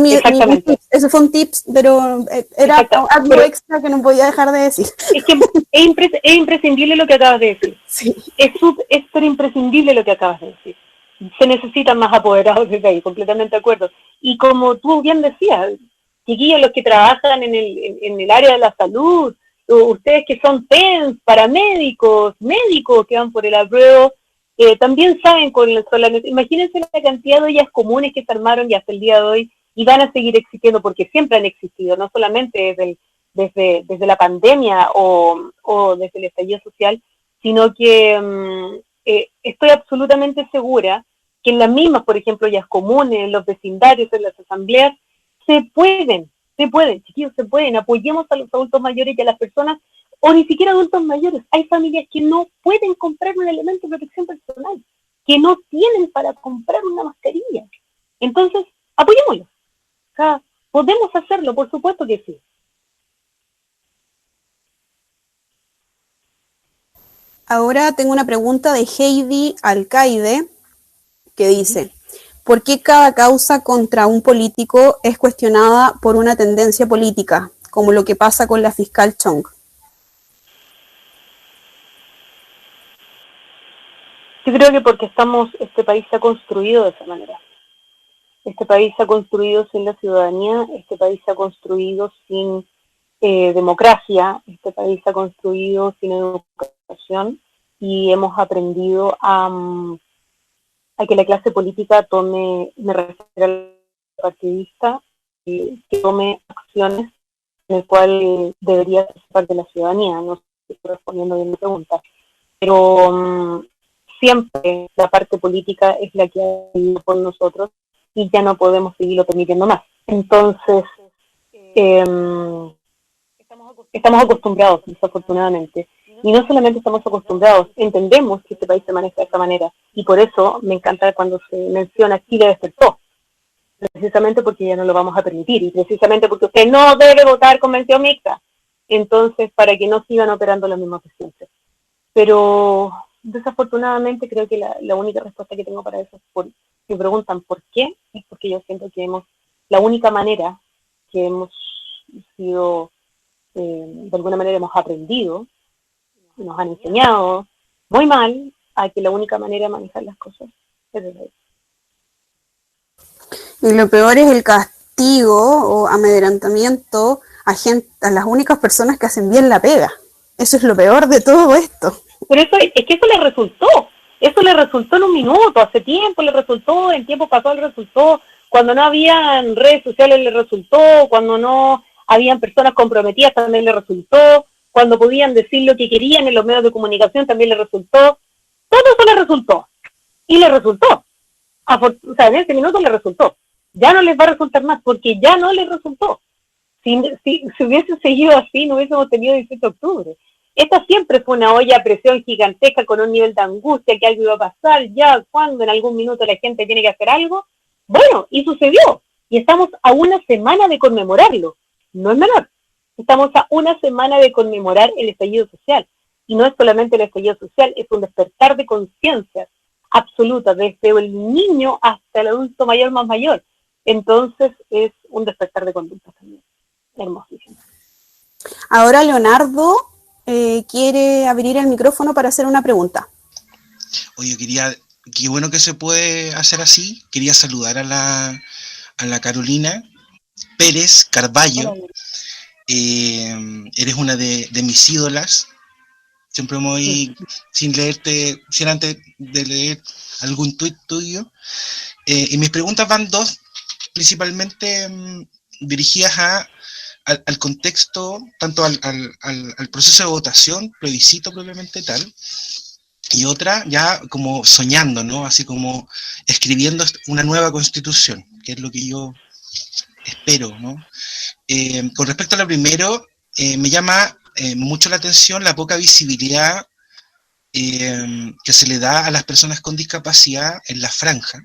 S1: ese fue un tips, pero era algo extra que no podía dejar de decir.
S3: Es que es imprescindible lo que acabas de decir.
S1: Sí.
S3: Es súper imprescindible lo que acabas de decir. Se necesitan más apoderados desde ahí, completamente de acuerdo. Y como tú bien decías, chiquillos, los que trabajan en el área de la salud, ustedes que son TENS, paramédicos, médicos que van por el apruebo, también saben imagínense la cantidad de ollas comunes que se armaron y hasta el día de hoy y van a seguir existiendo porque siempre han existido, no solamente desde la pandemia o desde el estallido social, sino que estoy absolutamente segura que en las mismas, por ejemplo, ollas comunes, en los vecindarios, en las asambleas, se pueden, chiquillos, se pueden, apoyemos a los adultos mayores y a las personas, o ni siquiera adultos mayores. Hay familias que no pueden comprar un elemento de protección personal, que no tienen para comprar una mascarilla. Entonces, apoyémoslos. O sea, podemos hacerlo, por supuesto que sí.
S1: Ahora tengo una pregunta de Heidi Alcaide que dice, ¿por qué cada causa contra un político es cuestionada por una tendencia política, como lo que pasa con la fiscal Chong?
S3: Yo creo que porque este país se ha construido de esa manera. Este país se ha construido sin la ciudadanía, este país se ha construido sin democracia, este país se ha construido sin educación y hemos aprendido a que la clase política tome, me refiero al partidista, que tome acciones en el cual debería ser parte de la ciudadanía. No sé si estoy respondiendo bien mi pregunta, pero siempre la parte política es la que ha vivido por nosotros y ya no podemos seguirlo permitiendo más. Entonces, estamos acostumbrados, desafortunadamente. Y no solamente estamos acostumbrados, entendemos que este país se maneja de esta manera. Y por eso me encanta cuando se menciona Chile despertó. Precisamente porque ya no lo vamos a permitir. Y precisamente porque usted no debe votar convención mixta. Entonces, para que no sigan operando los mismos que siempre. Pero desafortunadamente creo que la única respuesta que tengo para eso es si me preguntan por qué, es porque yo siento que la única manera que hemos sido, de alguna manera hemos aprendido, nos han enseñado muy mal a que la única manera de manejar las cosas es desde ahí.
S1: Y lo peor es el castigo o amedrentamiento a las únicas personas que hacen bien la pega. Eso es lo peor de todo esto.
S3: Pero es que eso le resultó en un minuto, hace tiempo le resultó, en tiempo pasado le resultó, cuando no habían redes sociales le resultó, cuando no habían personas comprometidas también le resultó, cuando podían decir lo que querían en los medios de comunicación también le resultó, todo eso le resultó, y le resultó, o sea, en ese minuto le resultó, ya no les va a resultar más, porque ya no les resultó. Si hubiese seguido así, no hubiésemos tenido 18 de octubre. Esta siempre fue una olla a presión gigantesca con un nivel de angustia que algo iba a pasar, ya cuando en algún minuto la gente tiene que hacer algo. Bueno, y sucedió. Y estamos a una semana de conmemorarlo. No es menor. Estamos a una semana de conmemorar el estallido social. Y no es solamente el estallido social, es un despertar de conciencia absoluta, desde el niño hasta el adulto mayor más mayor. Entonces es un despertar de conducta también. Hermosísimo.
S1: Ahora Leonardo quiere abrir el micrófono para hacer una pregunta.
S5: Oye, qué bueno que se puede hacer así. Quería saludar a la Carolina Pérez Carballo. Eres una de mis ídolas. Siempre me voy sin antes de leer algún tuit tuyo. Y mis preguntas van dos, principalmente dirigidas al contexto, tanto al proceso de votación, plebiscito propiamente tal, y otra ya como soñando, ¿no? Así como escribiendo una nueva constitución, que es lo que yo espero, ¿no? Con respecto a lo primero, me llama mucho la atención la poca visibilidad que se le da a las personas con discapacidad en la franja.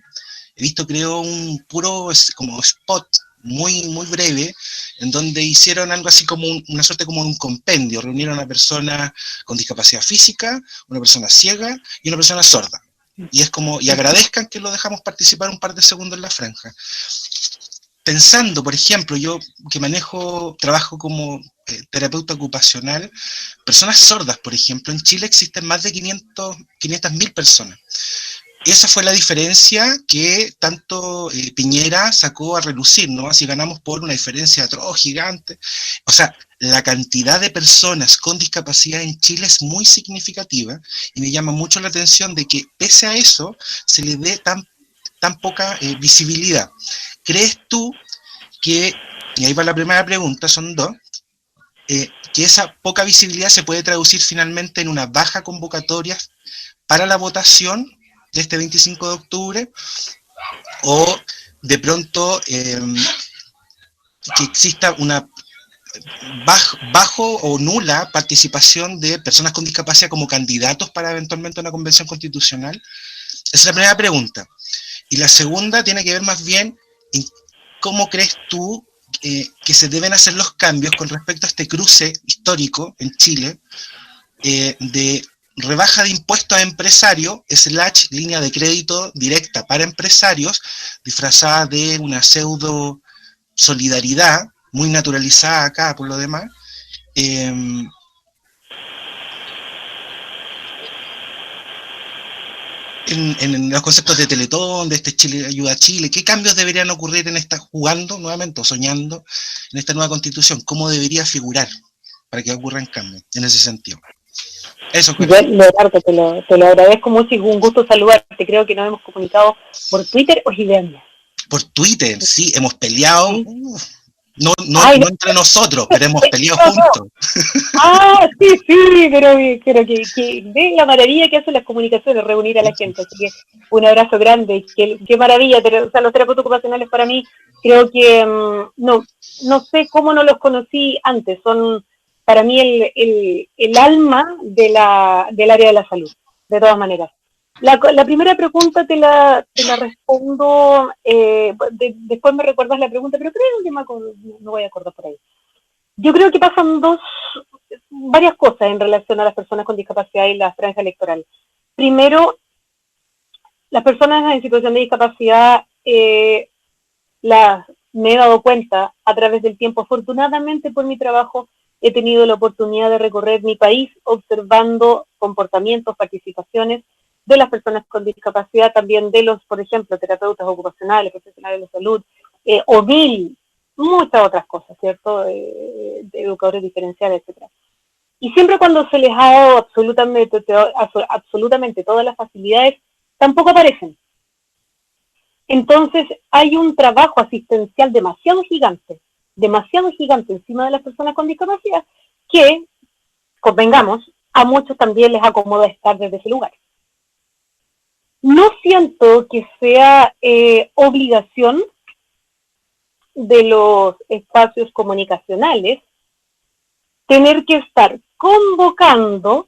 S5: He visto, creo, un puro como spot muy, muy breve, en donde hicieron algo así como una suerte como un compendio, reunieron a una persona con discapacidad física, una persona ciega y una persona sorda. Y es como, y agradezcan que lo dejamos participar un par de segundos en la franja. Pensando, por ejemplo, yo que trabajo como terapeuta ocupacional, personas sordas, por ejemplo, en Chile existen más de 500.000 personas. Esa fue la diferencia que tanto Piñera sacó a relucir, ¿no? Así ganamos por una diferencia atroz, gigante. O sea, la cantidad de personas con discapacidad en Chile es muy significativa y me llama mucho la atención de que pese a eso se le dé tan poca visibilidad. ¿Crees tú que, y ahí va la primera pregunta, son dos, que esa poca visibilidad se puede traducir finalmente en una baja convocatoria para la votación de este 25 de octubre, o de pronto que exista una bajo o nula participación de personas con discapacidad como candidatos para eventualmente una convención constitucional. Esa es la primera pregunta. Y la segunda tiene que ver más bien en cómo crees tú que se deben hacer los cambios con respecto a este cruce histórico en Chile de rebaja de impuestos a empresarios / línea de crédito directa para empresarios disfrazada de una pseudo solidaridad muy naturalizada acá por lo demás, en los conceptos de Teletón, de este Chile Ayuda a Chile. ¿Qué cambios deberían ocurrir en esta, jugando nuevamente o soñando en esta nueva constitución? ¿Cómo debería figurar para que ocurran cambios en ese sentido? Eso,
S3: Leonardo, te lo agradezco mucho y un gusto saludarte. Creo que nos hemos comunicado por Twitter o Ideas.
S5: Por Twitter, sí, hemos peleado.
S3: ¿Sí?
S5: No entre nosotros, pero hemos peleado juntos.
S3: Sí, pero que ve la maravilla que hacen las comunicaciones, reunir a la gente. Así que un abrazo grande. Qué maravilla. O sea, los terapeutas ocupacionales para mí, creo que no sé cómo no los conocí antes. Son para mí el alma del área de la salud, de todas maneras. La primera pregunta te la respondo, después me recuerdas la pregunta, pero creo que no voy a acordar por ahí. Yo creo que pasan varias cosas en relación a las personas con discapacidad y la franja electoral. Primero, las personas en situación de discapacidad, me he dado cuenta a través del tiempo, afortunadamente por mi trabajo, he tenido la oportunidad de recorrer mi país observando comportamientos, participaciones de las personas con discapacidad, también de los, por ejemplo, terapeutas ocupacionales, profesionales de salud, o muchas otras cosas, ¿cierto? De educadores diferenciales, etcétera. Y siempre cuando se les ha dado absolutamente todas las facilidades, tampoco aparecen. Entonces, hay un trabajo asistencial demasiado gigante encima de las personas con discapacidad, que, convengamos, a muchos también les acomoda estar desde ese lugar. No siento que sea obligación de los espacios comunicacionales tener que estar convocando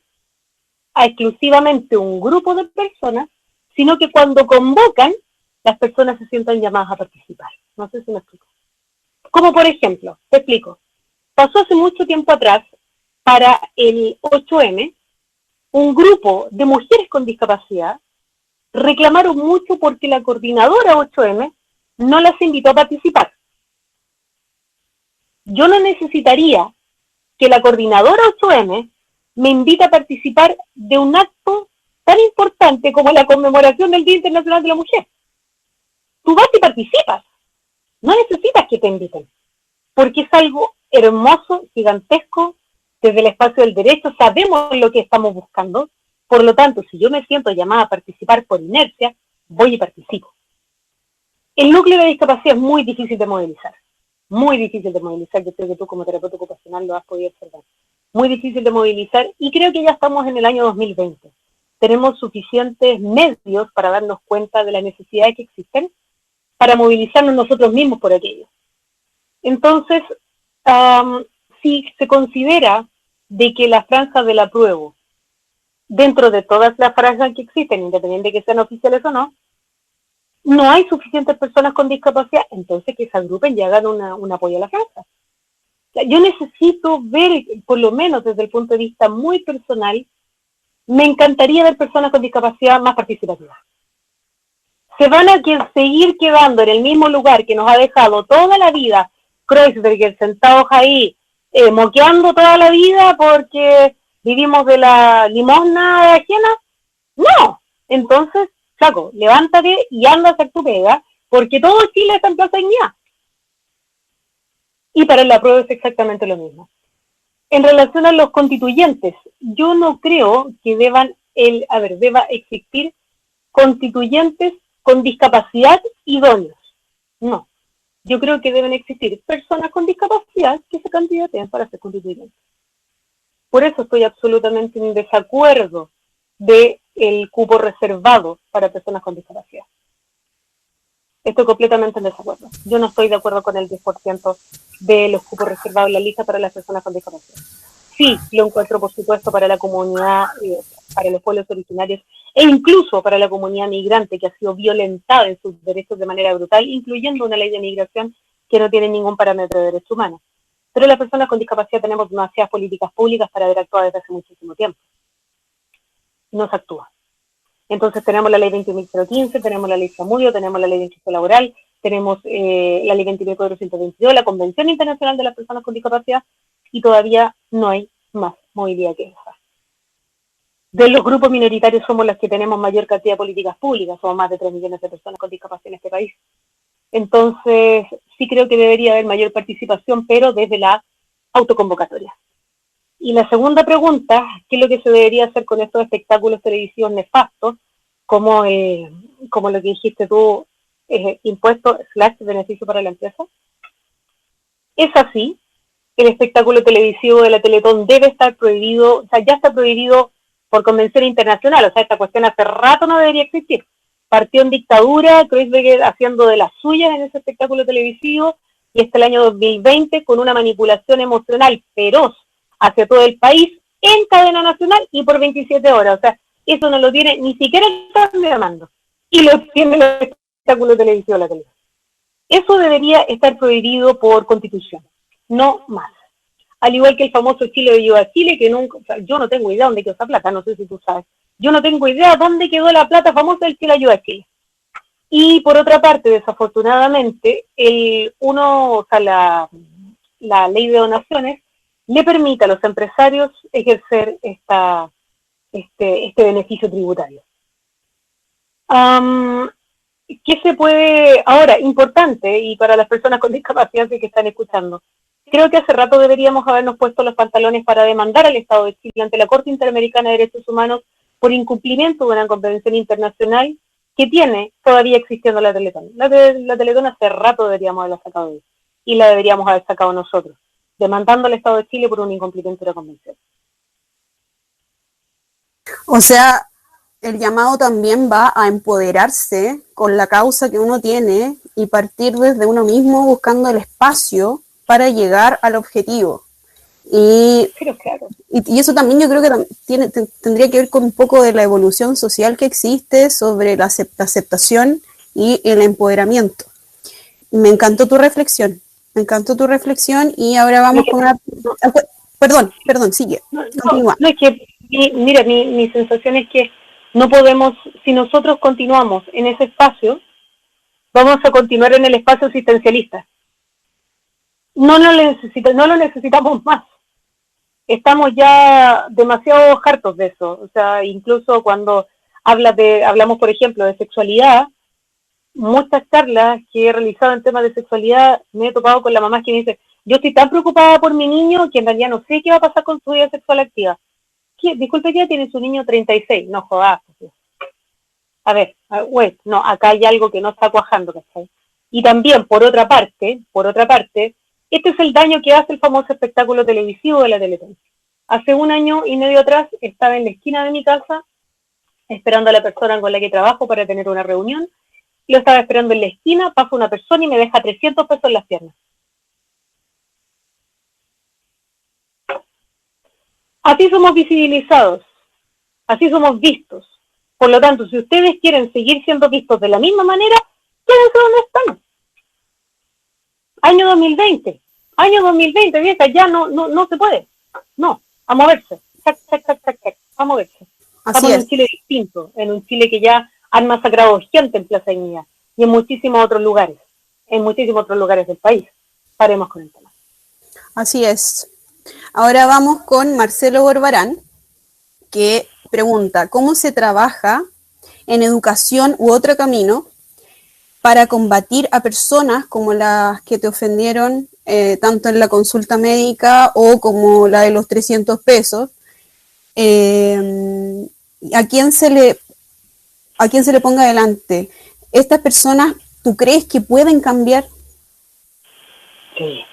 S3: a exclusivamente un grupo de personas, sino que cuando convocan, las personas se sientan llamadas a participar. No sé si me explico. Como por ejemplo, te explico, pasó hace mucho tiempo atrás, para el 8M, un grupo de mujeres con discapacidad reclamaron mucho porque la coordinadora 8M no las invitó a participar. Yo no necesitaría que la coordinadora 8M me invite a participar de un acto tan importante como la conmemoración del Día Internacional de la Mujer. Tú vas y participas. No necesitas que te inviten, porque es algo hermoso, gigantesco, desde el espacio del derecho, sabemos lo que estamos buscando, por lo tanto, si yo me siento llamada a participar por inercia, voy y participo. El núcleo de discapacidad es muy difícil de movilizar, yo creo que tú como terapeuta ocupacional lo has podido observar, muy difícil de movilizar, y creo que ya estamos en el año 2020. Tenemos suficientes medios para darnos cuenta de las necesidades que existen, para movilizarnos nosotros mismos por aquello. Entonces, si se considera de que la franja del apruebo, dentro de todas las franjas que existen, independiente de que sean oficiales o no, no hay suficientes personas con discapacidad, entonces que se agrupen y hagan un apoyo a la franja. O sea, yo necesito ver, por lo menos desde el punto de vista muy personal, me encantaría ver personas con discapacidad más participativas. Se van a seguir quedando en el mismo lugar que nos ha dejado toda la vida Kreuzberger, sentados ahí, moqueando toda la vida porque vivimos de la limosna ajena. No, entonces, flaco, levántate y anda a hacer tu pega, porque todo Chile está en Plaza Dignidad. Y para el apruebo es exactamente lo mismo. En relación a los constituyentes, yo no creo que deba existir constituyentes con discapacidad idóneos. No. yo creo que deben existir personas con discapacidad que se candidaten para ser constituyentes. Por eso estoy absolutamente en desacuerdo del cupo reservado para personas con discapacidad. Estoy completamente en desacuerdo. Yo no estoy de acuerdo con el 10% de los cupos reservados en la lista para las personas con discapacidad. Sí, lo encuentro, por supuesto, para la comunidad, para los pueblos originarios, e incluso para la comunidad migrante que ha sido violentada en sus derechos de manera brutal, incluyendo una ley de migración que no tiene ningún parámetro de derechos humanos. Pero las personas con discapacidad tenemos demasiadas políticas públicas para haber actuado desde hace muchísimo tiempo. No se actúa. Entonces tenemos la ley 21.015, tenemos la ley Zamudio, tenemos la ley de injusticia laboral, tenemos la ley 29.422, la Convención Internacional de las Personas con Discapacidad, y todavía no hay más movilidad que esa. De los grupos minoritarios somos los que tenemos mayor cantidad de políticas públicas, somos más de 3 millones de personas con discapacidad en este país. Entonces, sí creo que debería haber mayor participación, pero desde la autoconvocatoria. Y la segunda pregunta, ¿qué es lo que se debería hacer con estos espectáculos televisivos nefastos, como lo que dijiste tú, impuesto / beneficio para la empresa? Es así, el espectáculo televisivo de la Teletón debe estar prohibido, o sea, ya está prohibido por convención internacional, o sea, esta cuestión hace rato no debería existir. Partió en dictadura, Kreuzberger haciendo de las suyas en ese espectáculo televisivo, y hasta el año 2020 con una manipulación emocional feroz hacia todo el país, en cadena nacional y por 27 horas. O sea, eso no lo tiene ni siquiera el cambio de mando. Y lo tiene el espectáculo televisivo de la televisión. Eso debería estar prohibido por constitución, no más. Al igual que el famoso Chile de Ayuda a Chile, que nunca, o sea, yo no tengo idea dónde quedó esa plata, no sé si tú sabes. Yo no tengo idea dónde quedó la plata famosa del Chile Ayuda a Chile. Y por otra parte, desafortunadamente, la ley de donaciones le permite a los empresarios ejercer este beneficio tributario. ¿Qué se puede? Ahora, importante, y para las personas con discapacidad que están escuchando, creo que hace rato deberíamos habernos puesto los pantalones para demandar al Estado de Chile ante la Corte Interamericana de Derechos Humanos por incumplimiento de una convención internacional que tiene todavía existiendo la Teletón. La Teletón hace rato deberíamos haberla sacado de ahí, y la deberíamos haber sacado nosotros, demandando al Estado de Chile por un incumplimiento de la convención.
S1: O sea, el llamado también va a empoderarse con la causa que uno tiene y partir desde uno mismo buscando el espacio para llegar al objetivo. Y eso también yo creo que tendría que ver con un poco de la evolución social que existe sobre la aceptación y el empoderamiento. Me encantó tu reflexión y ahora vamos con una... Perdón, sigue.
S3: No, es que, mira, mi sensación es que no podemos, si nosotros continuamos en ese espacio, vamos a continuar en el espacio asistencialista. No lo necesitamos más. Estamos ya demasiado hartos de eso. O sea, incluso cuando hablamos, por ejemplo, de sexualidad, muchas charlas que he realizado en temas de sexualidad, me he topado con la mamá que me dice, yo estoy tan preocupada por mi niño que en realidad no sé qué va a pasar con su vida sexual activa. Disculpe, ¿qué tiene su niño? 36. No jodas. A ver, no, acá hay algo que no está cuajando, ¿cachai? Y también, por otra parte, este es el daño que hace el famoso espectáculo televisivo de la Teletón. Hace 1 año y medio atrás estaba en la esquina de mi casa esperando a la persona con la que trabajo para tener una reunión. Lo estaba esperando en la esquina, pasa una persona y me deja 300 pesos en las piernas. Así somos visibilizados, así somos vistos. Por lo tanto, si ustedes quieren seguir siendo vistos de la misma manera, quédense donde están. Año 2020, vieja, ya no se puede. No, a moverse. A moverse. Estamos en un Chile distinto, en un Chile que ya han masacrado gente en Plaza Dignidad y en muchísimos otros lugares del país. Paremos con el tema.
S1: Así es. Ahora vamos con Marcelo Gorbarán, que pregunta, ¿cómo se trabaja en educación u otro camino para combatir a personas como las que te ofendieron, tanto en la consulta médica o como la de los 300 pesos? ¿A quién se le ponga adelante? ¿Estas personas, tú crees que pueden cambiar?
S3: Sí.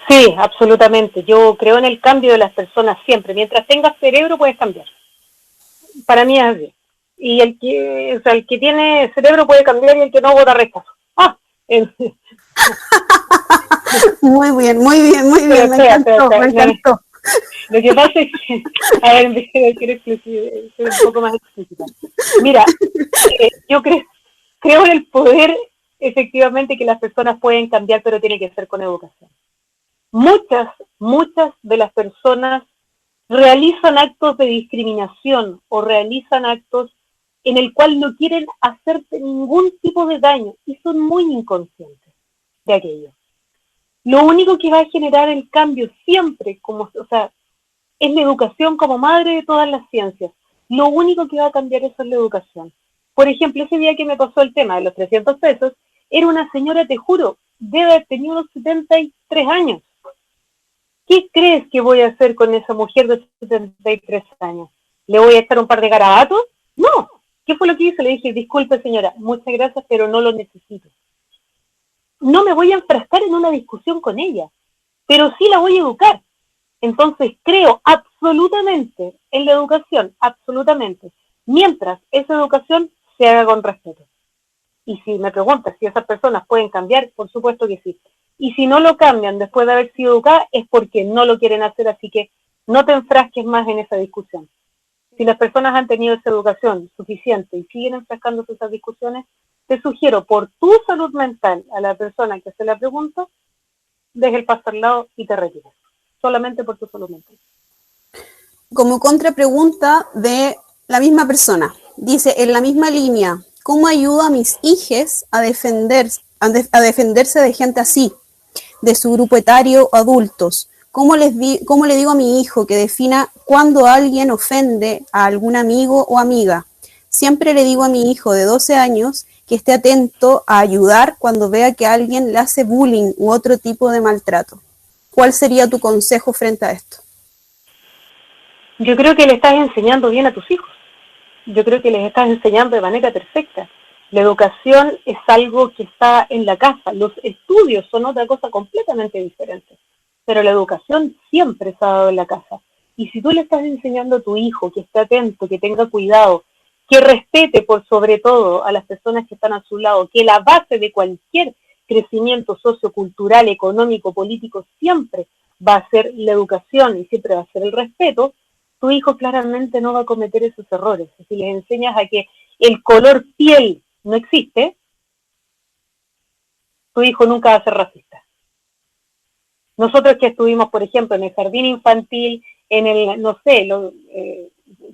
S3: Sí, absolutamente. Yo creo en el cambio de las personas siempre. Mientras tengas cerebro puedes cambiar. Para mí es así. Y el que tiene cerebro puede cambiar y el que no vota rechazo. Ah,
S1: Muy bien, muy bien, muy bien. Me encantó, me encantó.
S3: Lo que pasa es que, a ver, quiero ser un poco más explícita. Mira, yo creo en el poder, efectivamente, que las personas pueden cambiar, pero tiene que ser con educación. Muchas de las personas realizan actos de discriminación o realizan actos en el cual no quieren hacerte ningún tipo de daño y son muy inconscientes de aquello. Lo único que va a generar el cambio siempre, es la educación como madre de todas las ciencias. Lo único que va a cambiar eso es la educación. Por ejemplo, ese día que me pasó el tema de los 300 pesos, era una señora, te juro, debe haber tenido unos 73 años. ¿Qué crees que voy a hacer con esa mujer de 73 años? ¿Le voy a echar un par de garabatos? No. ¿Qué fue lo que hice? Le dije, disculpe señora, muchas gracias, pero no lo necesito. No me voy a enfrascar en una discusión con ella, pero sí la voy a educar. Entonces creo absolutamente en la educación, absolutamente, mientras esa educación se haga con respeto. Y si me preguntas si esas personas pueden cambiar, por supuesto que sí. Y si no lo cambian después de haber sido educadas, es porque no lo quieren hacer, así que no te enfrasques más en esa discusión. Si las personas han tenido esa educación suficiente y siguen enfrascándose en esas discusiones, te sugiero, por tu salud mental, a la persona que se la pregunta, deje el paso al lado y te retires. Solamente por tu salud mental.
S1: Como contrapregunta de la misma persona, dice, en la misma línea, ¿cómo ayudo a mis hijes a defenderse de gente así, de su grupo etario o adultos? ¿Cómo le digo a mi hijo que defina cuando alguien ofende a algún amigo o amiga? Siempre le digo a mi hijo de 12 años que esté atento a ayudar cuando vea que alguien le hace bullying u otro tipo de maltrato. ¿Cuál sería tu consejo frente a esto?
S3: Yo creo que le estás enseñando bien a tus hijos. Yo creo que les estás enseñando de manera perfecta. La educación es algo que está en la casa. Los estudios son otra cosa completamente diferente. Pero la educación siempre se ha dado en la casa. Y si tú le estás enseñando a tu hijo que esté atento, que tenga cuidado, que respete por sobre todo a las personas que están a su lado, que la base de cualquier crecimiento sociocultural, económico, político, siempre va a ser la educación y siempre va a ser el respeto, tu hijo claramente no va a cometer esos errores. Si les enseñas a que el color piel no existe, tu hijo nunca va a ser racista. Nosotros que estuvimos, por ejemplo, en el jardín infantil, en el, no sé,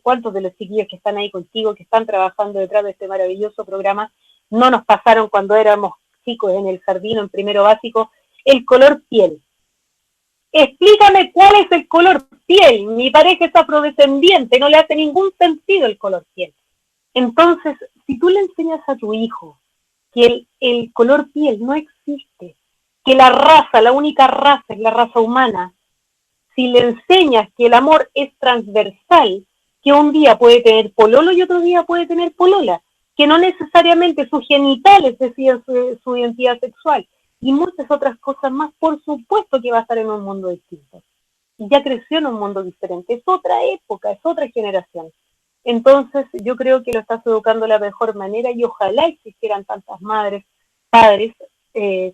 S3: cuántos de los chiquillos que están ahí contigo, que están trabajando detrás de este maravilloso programa, no nos pasaron cuando éramos chicos en el jardín, en primero básico, el color piel. Explícame cuál es el color piel. Mi pareja es afrodescendiente, no le hace ningún sentido el color piel. Entonces, si tú le enseñas a tu hijo que el color piel no existe, que la raza, la única raza es la raza humana, si le enseñas que el amor es transversal, que un día puede tener pololo y otro día puede tener polola, que no necesariamente sus genitales deciden su identidad sexual, y muchas otras cosas más, por supuesto que va a estar en un mundo distinto. Y ya creció en un mundo diferente, es otra época, es otra generación. Entonces yo creo que lo estás educando de la mejor manera y ojalá existieran tantas madres, padres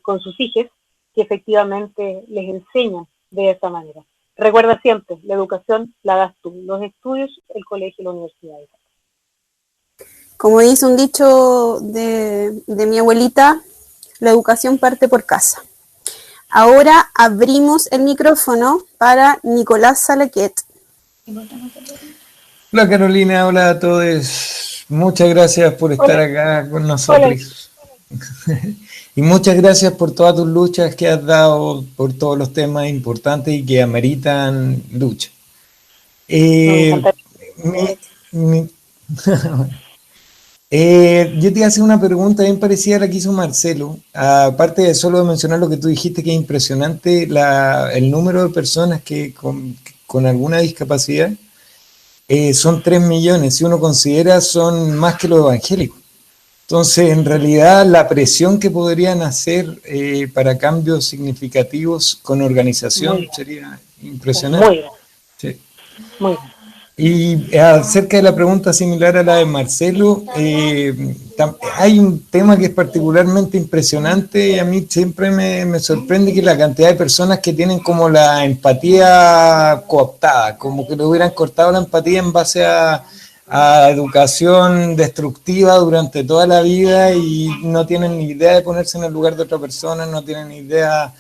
S3: con sus hijos que efectivamente les enseñan de esa manera. Recuerda siempre, la educación la das tú, los estudios, el colegio y la universidad.
S1: Como dice un dicho de mi abuelita, la educación parte por casa. Ahora abrimos el micrófono para Nicolás Salaquet.
S6: Hola Carolina, hola a todos. Muchas gracias por estar acá con nosotros. Y muchas gracias por todas tus luchas que has dado por todos los temas importantes y que ameritan lucha. Yo te iba a hacer una pregunta bien parecida a la que hizo Marcelo. Aparte de solo mencionar lo que tú dijiste, que es impresionante el número de personas que con alguna discapacidad, son 3 millones. Si uno considera, son más que los evangélicos. Entonces, en realidad, la presión que podrían hacer para cambios significativos con organización sería impresionante.
S3: Muy bien.
S6: Sí.
S3: Muy bien.
S6: Y acerca de la pregunta similar a la de Marcelo, hay un tema que es particularmente impresionante y a mí siempre me sorprende, que la cantidad de personas que tienen como la empatía cooptada, como que le hubieran cortado la empatía en base a educación destructiva durante toda la vida y no tienen ni idea de ponerse en el lugar de otra persona, no tienen ni idea.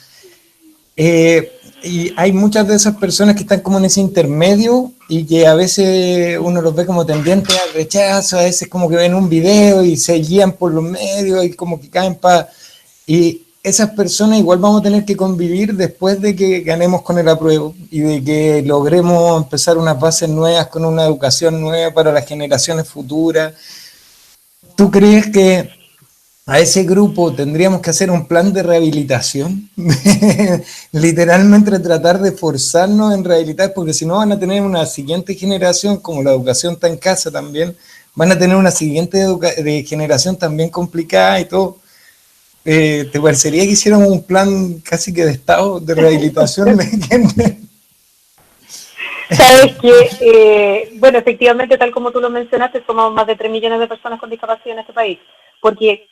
S6: Y hay muchas de esas personas que están como en ese intermedio y que a veces uno los ve como tendientes al rechazo, a veces como que ven un video y se guían por los medios y como que caen para... Y esas personas igual vamos a tener que convivir después de que ganemos con el apruebo y de que logremos empezar unas bases nuevas con una educación nueva para las generaciones futuras. ¿Tú crees que a ese grupo tendríamos que hacer un plan de rehabilitación? Literalmente tratar de forzarnos en rehabilitar, porque si no van a tener una siguiente generación, como la educación está en casa también, van a tener una siguiente generación también complicada y todo. ¿Te parecería que hiciéramos un plan casi que de estado de rehabilitación de gente?
S3: Sabes que, bueno, efectivamente, tal como tú lo mencionaste, somos más de 3 millones de personas con discapacidad en este país, porque,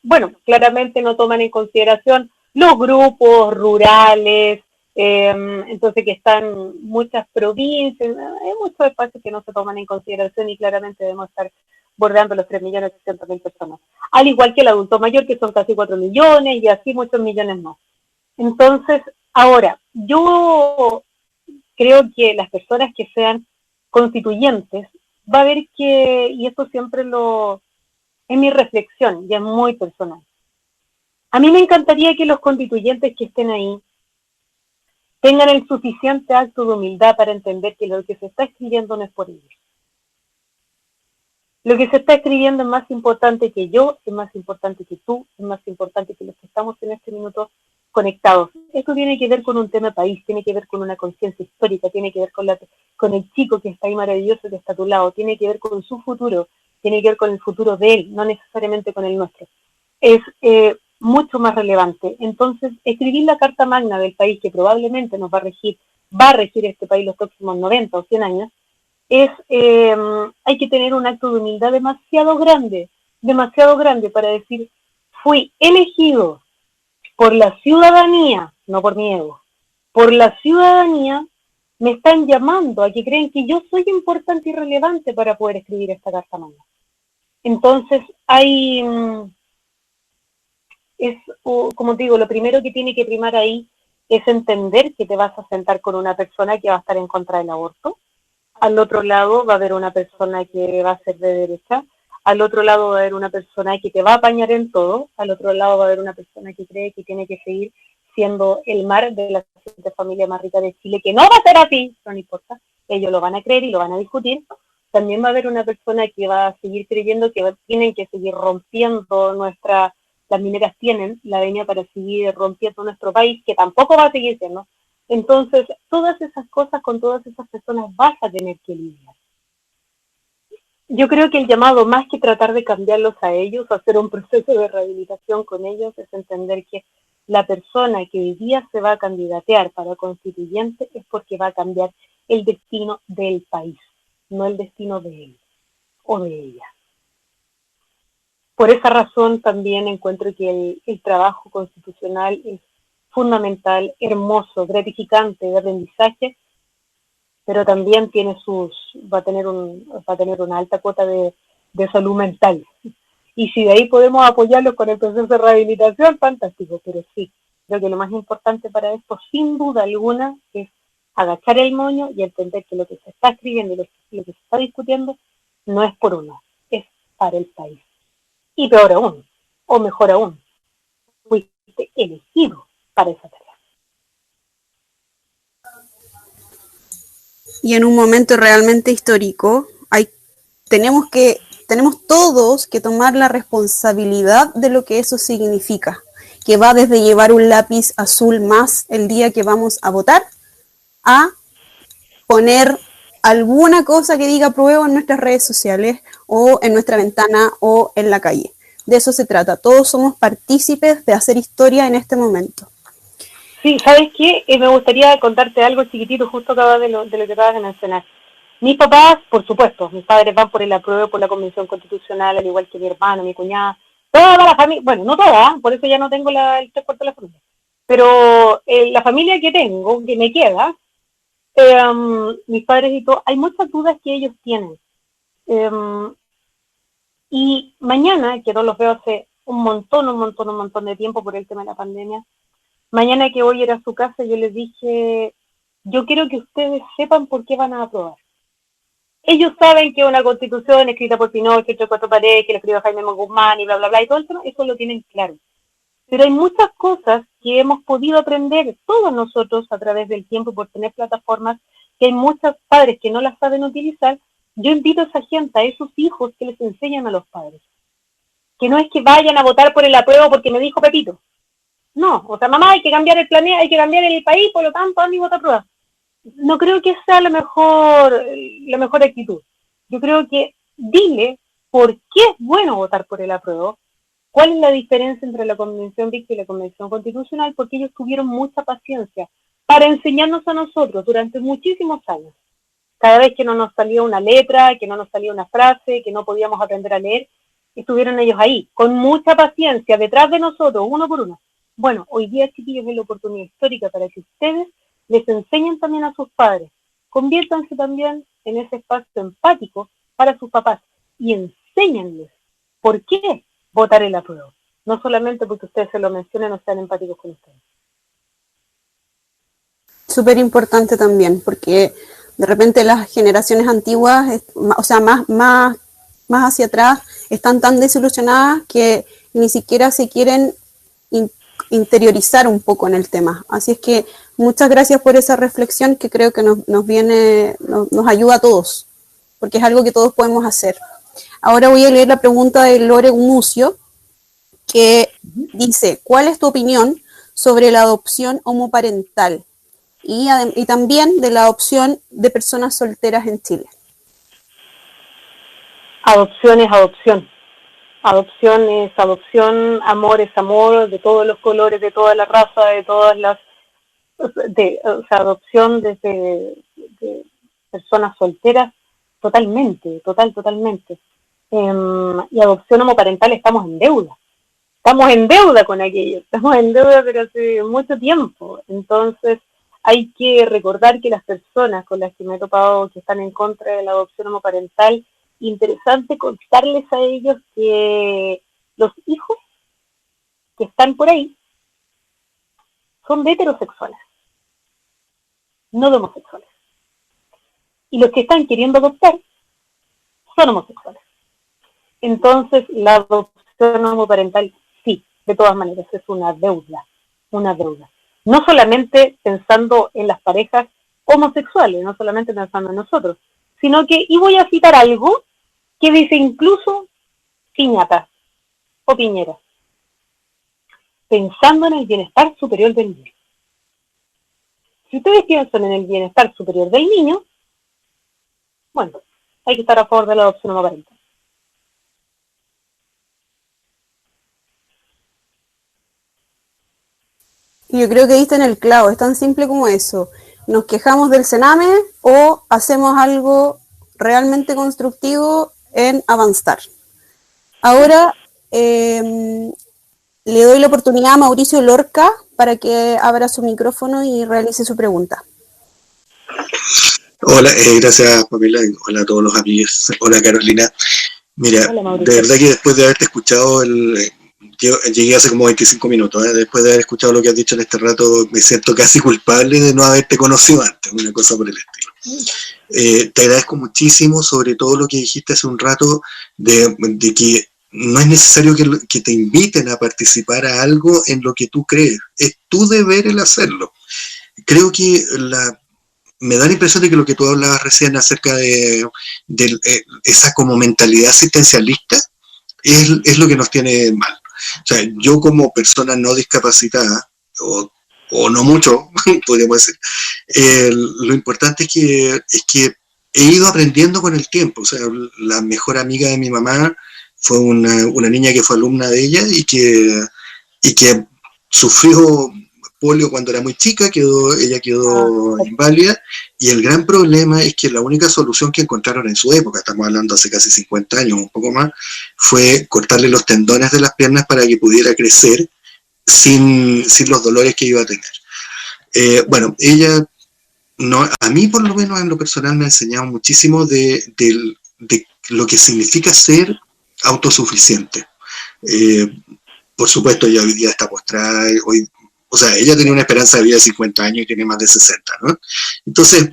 S3: bueno, claramente no toman en consideración los grupos rurales, entonces que están muchas provincias, hay muchos espacios que no se toman en consideración y claramente debemos estar bordeando los 3.600.000 personas. Al igual que el adulto mayor, que son casi 4 millones y así muchos millones más. Entonces, ahora, yo creo que las personas que sean constituyentes, va a ver que, y esto siempre es mi reflexión, y es muy personal, a mí me encantaría que los constituyentes que estén ahí tengan el suficiente acto de humildad para entender que lo que se está escribiendo no es por ellos. Lo que se está escribiendo es más importante que yo, es más importante que tú, es más importante que los que estamos en este minuto conectados. Esto tiene que ver con un tema país, tiene que ver con una conciencia histórica, tiene que ver con el chico que está ahí maravilloso, que está a tu lado, tiene que ver con su futuro, tiene que ver con el futuro de él, no necesariamente con el nuestro. Es mucho más relevante. Entonces, escribir la Carta Magna del país que probablemente nos va a regir este país los próximos 90 o 100 años, hay que tener un acto de humildad demasiado grande para decir, fui elegido por la ciudadanía, no por mi ego, por la ciudadanía, me están llamando a que creen que yo soy importante y relevante para poder escribir esta Carta Magna. Entonces, como te digo, lo primero que tiene que primar ahí es entender que te vas a sentar con una persona que va a estar en contra del aborto. Al otro lado va a haber una persona que va a ser de derecha, al otro lado va a haber una persona que te va a apañar en todo, al otro lado va a haber una persona que cree que tiene que seguir siendo el mar de la familia más rica de Chile, que no va a ser así, no importa, ellos lo van a creer y lo van a discutir. También va a haber una persona que va a seguir creyendo que tienen que seguir rompiendo las mineras tienen la veña para seguir rompiendo nuestro país, que tampoco va a seguir siendo. Entonces, todas esas cosas con todas esas personas vas a tener que lidiar. Yo creo que el llamado, más que tratar de cambiarlos a ellos, hacer un proceso de rehabilitación con ellos, es entender que la persona que hoy día se va a candidatear para constituyente es porque va a cambiar el destino del país, no el destino de él o de ella. Por esa razón también encuentro que el trabajo constitucional es fundamental, hermoso, gratificante, de aprendizaje, pero también va a tener una alta cuota de salud mental. Y si de ahí podemos apoyarlos con el proceso de rehabilitación, fantástico, pero sí, creo que lo más importante para esto, sin duda alguna, es agachar el moño y entender que lo que se está escribiendo y lo que se está discutiendo no es por uno, es para el país. Y peor aún, o mejor aún, fuiste elegido para esa tarea.
S1: Y en un momento realmente histórico, tenemos todos que tomar la responsabilidad de lo que eso significa, que va desde llevar un lápiz azul más el día que vamos a votar, a poner alguna cosa que diga apruebo en nuestras redes sociales o en nuestra ventana o en la calle. De eso se trata. Todos somos partícipes de hacer historia en este momento.
S3: Sí, ¿sabes qué? Me gustaría contarte algo chiquitito justo de lo que acabas de mencionar. Mis papás, por supuesto, mis padres van por el apruebo, por la Convención Constitucional, al igual que mi hermano, mi cuñada, toda la familia, bueno, no toda, por eso ya no tengo el 3/4 de la familia, pero la familia que tengo, que me queda, mis padres y todo, hay muchas dudas que ellos tienen. Y mañana, que no los veo hace un montón de tiempo por el tema de la pandemia, mañana que voy a ir a su casa, yo les dije, yo quiero que ustedes sepan por qué van a aprobar. Ellos saben que una constitución escrita por Pinochet, entre cuatro paredes, que la escribió Jaime Guzmán y bla, bla, bla, y todo eso lo tienen claro. Pero hay muchas cosas que hemos podido aprender todos nosotros a través del tiempo por tener plataformas, que hay muchos padres que no las saben utilizar. Yo invito a esa gente, a esos hijos, que les enseñan a los padres. Que no es que vayan a votar por el apruebo porque me dijo Pepito. No, o sea, mamá, hay que cambiar el planeta, hay que cambiar el país, por lo tanto, Andy vota aprueba. No creo que sea la mejor actitud. Yo creo que dile por qué es bueno votar por el apruebo, cuál es la diferencia entre la Convención Víctima y la Convención Constitucional, porque ellos tuvieron mucha paciencia para enseñarnos a nosotros durante muchísimos años. Cada vez que no nos salía una letra, que no nos salía una frase, que no podíamos aprender a leer, estuvieron ellos ahí, con mucha paciencia, detrás de nosotros, uno por uno. Bueno, hoy día, chiquillos, es la oportunidad histórica para que ustedes les enseñen también a sus padres. Conviértanse también en ese espacio empático para sus papás y enséñenles por qué votar el apruebo. No solamente porque ustedes se lo mencionen o sean empáticos con ustedes.
S1: Súper importante también, porque de repente las generaciones antiguas, o sea, más hacia atrás, están tan desilusionadas que ni siquiera se quieren interiorizar un poco en el tema. Así es que muchas gracias por esa reflexión que creo que nos ayuda a todos, porque es algo que todos podemos hacer. Ahora voy a leer la pregunta de Lore Mucio, que dice, ¿cuál es tu opinión sobre la adopción homoparental? Y también de la adopción de personas solteras en Chile.
S3: Adopción es adopción. Adopción es adopción, amor es amor, de todos los colores, de todas las razas, de todas las... o sea, adopción desde de personas solteras, totalmente. Y adopción homoparental estamos en deuda. Estamos en deuda con aquello, estamos en deuda pero hace mucho tiempo. Entonces hay que recordar que las personas con las que me he topado que están en contra de la adopción homoparental, interesante contarles a ellos que los hijos que están por ahí son de heterosexuales, no de homosexuales. Y los que están queriendo adoptar son homosexuales. Entonces, la adopción homoparental, sí, de todas maneras, es una deuda. No solamente pensando en las parejas homosexuales, no solamente pensando en nosotros, sino que, y voy a citar algo que dice incluso Piñata o Piñera, pensando en el bienestar superior del niño. Si ustedes piensan en el bienestar superior del niño, bueno, hay que estar a favor de la adopción homoparental.
S1: Yo creo que diste en el clavo, es tan simple como eso. Nos quejamos del Sename o hacemos algo realmente constructivo en avanzar. Ahora le doy la oportunidad a Mauricio Lorca para que abra su micrófono y realice su pregunta.
S7: Hola, gracias Pamela, hola a todos los amigos, hola Carolina. Mira, hola, de verdad que después de haberte escuchado, llegué hace como 25 minutos, después de haber escuchado lo que has dicho en este rato, me siento casi culpable de no haberte conocido antes, una cosa por el estilo. Te agradezco muchísimo, sobre todo lo que dijiste hace un rato, de que no es necesario que te inviten a participar a algo en lo que tú crees, es tu deber el hacerlo. Creo que me da la impresión de que lo que tú hablabas recién acerca de esa como mentalidad asistencialista es lo que nos tiene mal. O sea, yo como persona no discapacitada, o no mucho, podríamos decir, lo importante es que he ido aprendiendo con el tiempo. O sea, la mejor amiga de mi mamá fue una niña que fue alumna de ella y que sufrió polio cuando era muy chica, ella quedó inválida, y el gran problema es que la única solución que encontraron en su época, estamos hablando hace casi 50 años, un poco más, fue cortarle los tendones de las piernas para que pudiera crecer sin los dolores que iba a tener. Bueno, ella, no, a mí por lo menos en lo personal me ha enseñado muchísimo de lo que significa ser autosuficiente. Por supuesto, ella hoy día está postrada, o sea, ella tenía una esperanza de vida de 50 años y tiene más de 60, ¿no? Entonces,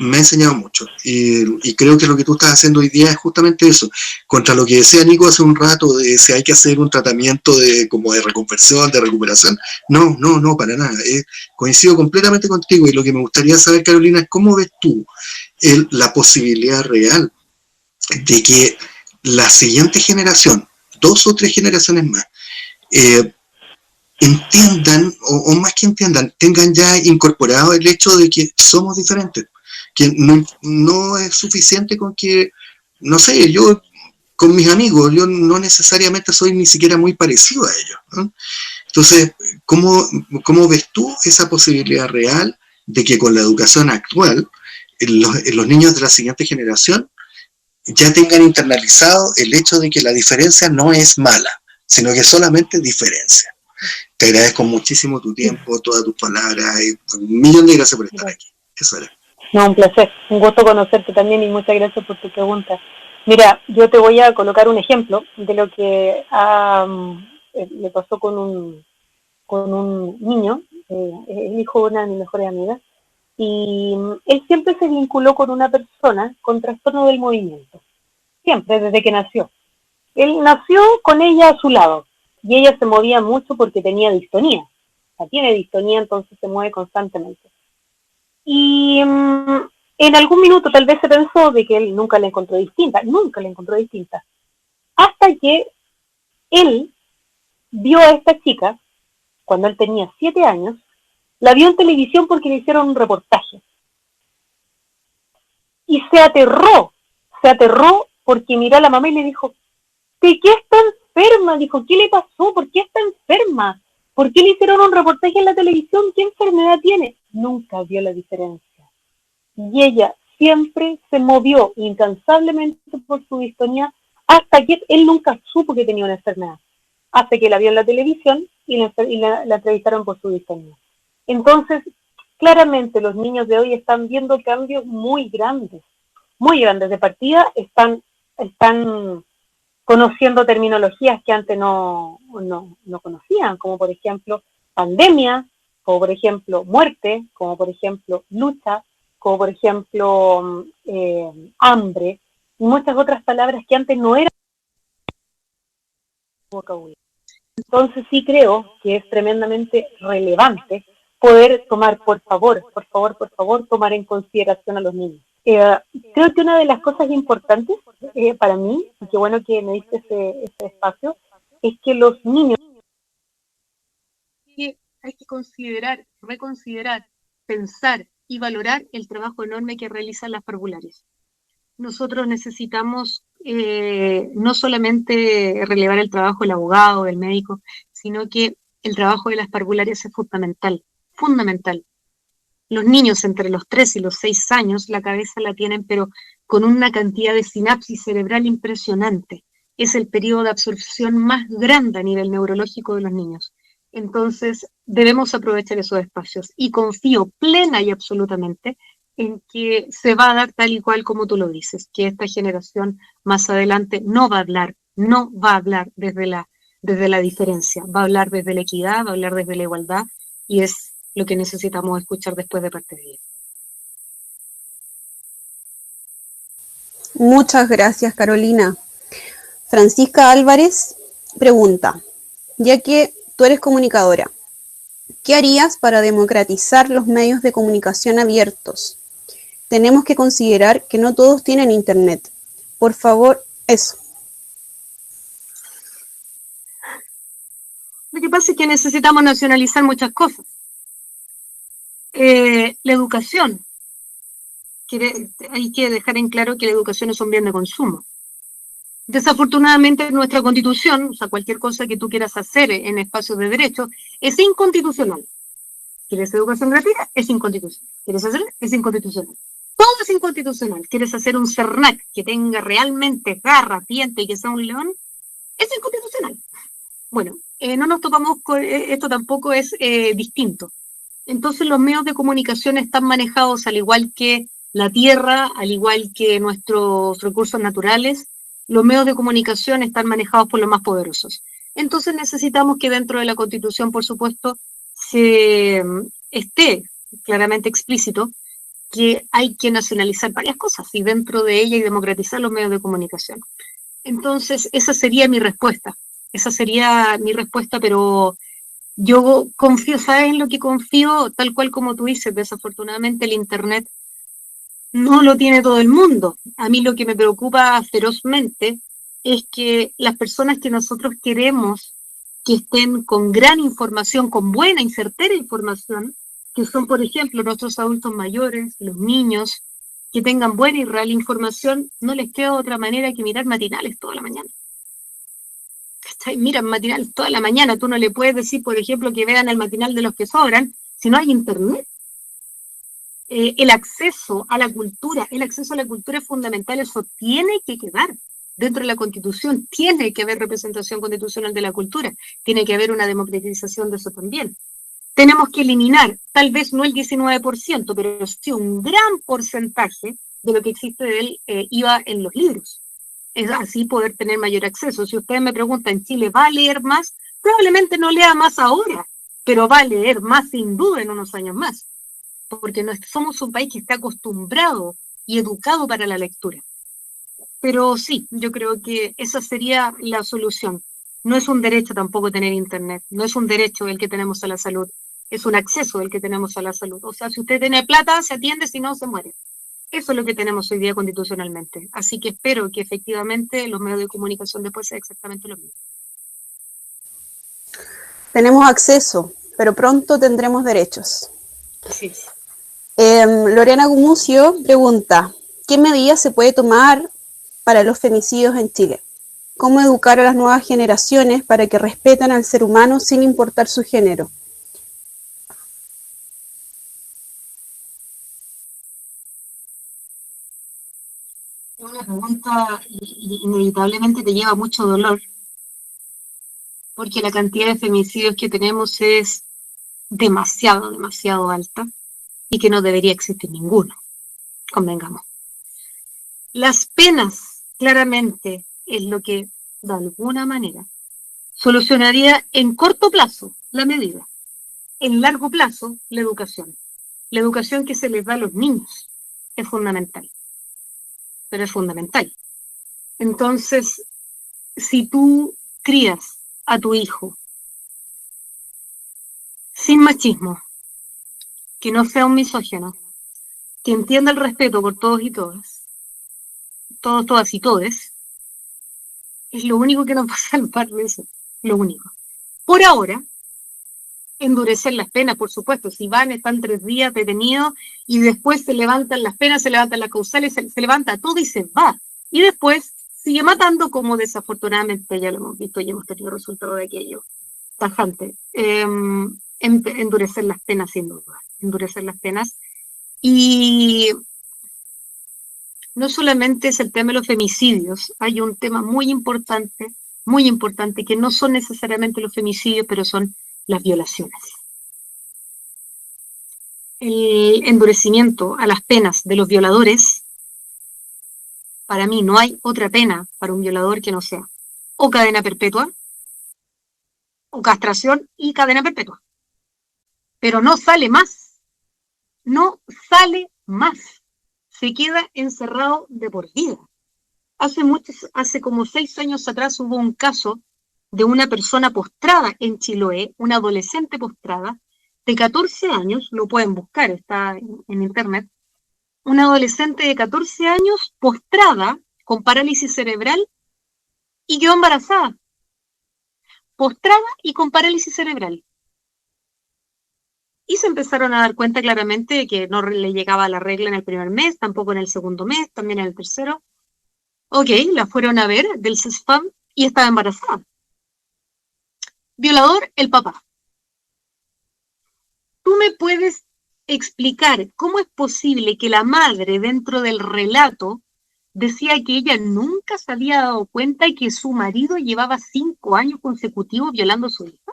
S7: me ha enseñado mucho. Y creo que lo que tú estás haciendo hoy día es justamente eso. Contra lo que decía Nico hace un rato, de si hay que hacer un tratamiento como de reconversión, de recuperación. No, para nada. Coincido completamente contigo. Y lo que me gustaría saber, Carolina, es cómo ves tú la posibilidad real de que la siguiente generación, 2 o 3 generaciones más, entiendan, o más que entiendan, tengan ya incorporado el hecho de que somos diferentes, que no es suficiente con que, no sé, yo con mis amigos, yo no necesariamente soy ni siquiera muy parecido a ellos, ¿no? Entonces, ¿cómo ves tú esa posibilidad real de que con la educación actual, los niños de la siguiente generación ya tengan internalizado el hecho de que la diferencia no es mala, sino que solamente diferencia? Te agradezco muchísimo tu tiempo, todas tus palabras, y un millón de gracias por estar aquí. Eso era.
S3: No, un placer, un gusto conocerte también y muchas gracias por tu pregunta. Mira, yo te voy a colocar un ejemplo de lo que le pasó con un niño, el hijo de una de mis mejores amigas, y él siempre se vinculó con una persona con trastorno del movimiento, siempre, desde que nació. Él nació con ella a su lado, y ella se movía mucho porque tenía distonía. O sea, tiene distonía, entonces se mueve constantemente. Y en algún minuto tal vez se pensó de que él nunca la encontró distinta, hasta que él vio a esta chica, cuando él tenía 7 años, la vio en televisión porque le hicieron un reportaje. Y se aterró porque miró a la mamá y le dijo, ¿de qué está enferma? Dijo, ¿qué le pasó? ¿Por qué está enferma? ¿Por qué le hicieron un reportaje en la televisión? ¿Qué enfermedad tiene? Nunca vio la diferencia. Y ella siempre se movió incansablemente por su distonía hasta que él nunca supo que tenía una enfermedad. Hasta que la vio en la televisión y la entrevistaron por su distonía. Entonces, claramente los niños de hoy están viendo cambios muy grandes de partida, están conociendo terminologías que antes no conocían, como por ejemplo pandemia, como por ejemplo muerte, como por ejemplo lucha, como por ejemplo hambre, y muchas otras palabras que antes no eran vocabulario. Entonces sí creo que es tremendamente relevante poder tomar, por favor, tomar en consideración a los niños. Creo que una de las cosas importantes para mí, y qué bueno que me diste ese espacio, es que los niños hay que considerar, reconsiderar, pensar y valorar el trabajo enorme que realizan las parvularias. Nosotros necesitamos no solamente relevar el trabajo del abogado, del médico, sino que el trabajo de las parvularias es fundamental. Los niños entre los 3 y los 6 años, la cabeza la tienen, pero con una cantidad de sinapsis cerebral impresionante. Es el periodo de absorción más grande a nivel neurológico de los niños. Entonces, debemos aprovechar esos espacios. Y confío plena y absolutamente en que se va a dar tal y cual como tú lo dices, que esta generación más adelante no va a hablar desde la diferencia, va a hablar desde la equidad, va a hablar desde la igualdad, y es lo que necesitamos escuchar después de parte de ella.
S1: Muchas gracias, Carolina. Francisca Álvarez pregunta, ya que tú eres comunicadora, ¿qué harías para democratizar los medios de comunicación abiertos? Tenemos que considerar que no todos tienen internet. Por favor, eso.
S3: Lo que pasa es que necesitamos nacionalizar muchas cosas. La educación.
S8: hay que dejar en claro que la educación es un bien de consumo. Desafortunadamente, nuestra Constitución, o sea, cualquier cosa que tú quieras hacer en espacios de derecho, es inconstitucional. ¿Quieres educación gratuita? Es inconstitucional. ¿Quieres hacerlo? Es inconstitucional. Todo es inconstitucional. ¿Quieres hacer un CERNAC que tenga realmente garra, diente y que sea un león? Es inconstitucional. Bueno, no nos topamos con esto, tampoco es distinto. Entonces los medios de comunicación están manejados al igual que la tierra, al igual que nuestros recursos naturales. Los medios de comunicación están manejados por los más poderosos. Entonces necesitamos que dentro de la Constitución, por supuesto, se esté claramente explícito que hay que nacionalizar varias cosas y dentro de ella y democratizar los medios de comunicación. Entonces, esa sería mi respuesta. Esa sería mi respuesta, pero yo confío, ¿sabes en lo que confío? Tal cual como tú dices, desafortunadamente el Internet no lo tiene todo el mundo. A mí lo que me preocupa ferozmente es que las personas que nosotros queremos que estén con gran información, con buena y certera información, que son, por ejemplo, nuestros adultos mayores, los niños, que tengan buena y real información, no les queda otra manera que mirar matinales toda la mañana. Miran matinales toda la mañana. Tú no le puedes decir, por ejemplo, que vean el matinal de los que sobran si no hay Internet. El acceso a la cultura es fundamental, eso tiene que quedar dentro de la Constitución, tiene que haber representación constitucional de la cultura, tiene que haber una democratización de eso también. Tenemos que eliminar, tal vez no el 19%, pero sí un gran porcentaje de lo que existe del IVA en los libros. Es así poder tener mayor acceso. Si ustedes me preguntan, ¿Chile va a leer más? Probablemente no lea más ahora, pero va a leer más sin duda en unos años más, porque somos un país que está acostumbrado y educado para la lectura. Pero sí, yo creo que esa sería la solución. No es un derecho tampoco tener Internet, no es un derecho el que tenemos a la salud, es un acceso el que tenemos a la salud. O sea, si usted tiene plata, se atiende, si no, se muere. Eso es lo que tenemos hoy día constitucionalmente. Así que espero que efectivamente los medios de comunicación después sean exactamente lo mismo.
S1: Tenemos acceso, pero pronto tendremos derechos.
S8: Sí.
S1: Lorena Gumucio pregunta, ¿qué medidas se puede tomar para los femicidios en Chile? ¿Cómo educar a las nuevas generaciones para que respeten al ser humano sin importar su género?
S8: Es una pregunta inevitablemente te lleva mucho dolor, porque la cantidad de femicidios que tenemos es demasiado, demasiado alta y que no debería existir ninguno, convengamos. Las penas, claramente, es lo que, de alguna manera, solucionaría en corto plazo la medida. En largo plazo, la educación. La educación que se les da a los niños es fundamental. Pero es fundamental. Entonces, si tú crías a tu hijo sin machismo, que no sea un misógino, que entienda el respeto por todos y todas, todas y todes, es lo único que nos va a salvar de eso, lo único. Por ahora, endurecer las penas, por supuesto, si están 3 días detenidos y después se levantan las penas, se levantan las causales, se levanta todo y se va. Y después sigue matando, como desafortunadamente ya lo hemos visto y hemos tenido resultado de aquello. Tajante. Endurecer las penas, sin duda. Endurecer las penas. Y no solamente es el tema de los femicidios, hay un tema muy importante, que no son necesariamente los femicidios, pero son las violaciones. El endurecimiento a las penas de los violadores, para mí no hay otra pena para un violador que no sea o cadena perpetua, o castración y cadena perpetua. Pero no sale más. No sale más. Se queda encerrado de por vida. Hace como 6 años atrás hubo un caso de una persona postrada en Chiloé, una adolescente postrada, de 14 años, lo pueden buscar, está en internet, una adolescente de 14 años postrada con parálisis cerebral y quedó embarazada. Postrada y con parálisis cerebral. y se empezaron a dar cuenta claramente de que no le llegaba la regla en el primer mes, tampoco en el segundo mes, también en el tercero. Ok, la fueron a ver del CESFAM y estaba embarazada. Violador, el papá. ¿Tú me puedes explicar cómo es posible que la madre dentro del relato decía que ella nunca se había dado cuenta y que su marido llevaba 5 años consecutivos violando a su hija?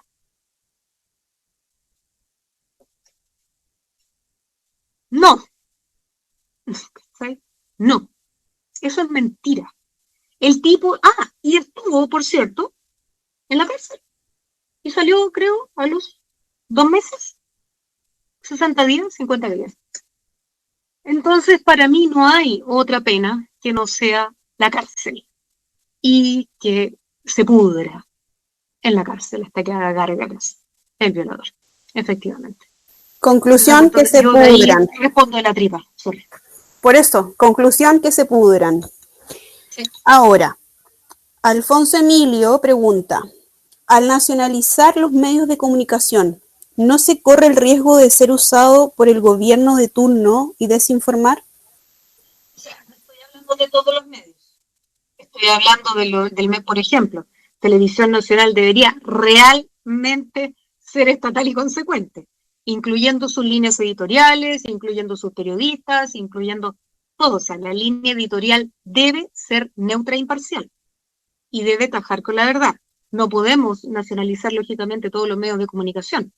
S8: No. ¿Sabes? No. Eso es mentira. El tipo, y estuvo, por cierto, en la cárcel. Y salió, creo, a los 2 meses, 60 días, 50 días. Entonces, para mí no hay otra pena que no sea la cárcel y que se pudra en la cárcel hasta que haga gárgaras el violador, efectivamente.
S1: Conclusión, que se pudran.
S8: Respondo de la tripa, sorry.
S1: Por eso, conclusión, que se pudran.
S8: Sí.
S1: Ahora, Alfonso Emilio pregunta, al nacionalizar los medios de comunicación, ¿no se corre el riesgo de ser usado por el gobierno de turno y desinformar?
S8: O sea, no estoy hablando de todos los medios. Estoy hablando del, por ejemplo, Televisión Nacional debería realmente ser estatal y consecuente, incluyendo sus líneas editoriales, incluyendo sus periodistas, incluyendo todo. O sea, la línea editorial debe ser neutra e imparcial y debe tajar con la verdad. No podemos nacionalizar, lógicamente, todos los medios de comunicación.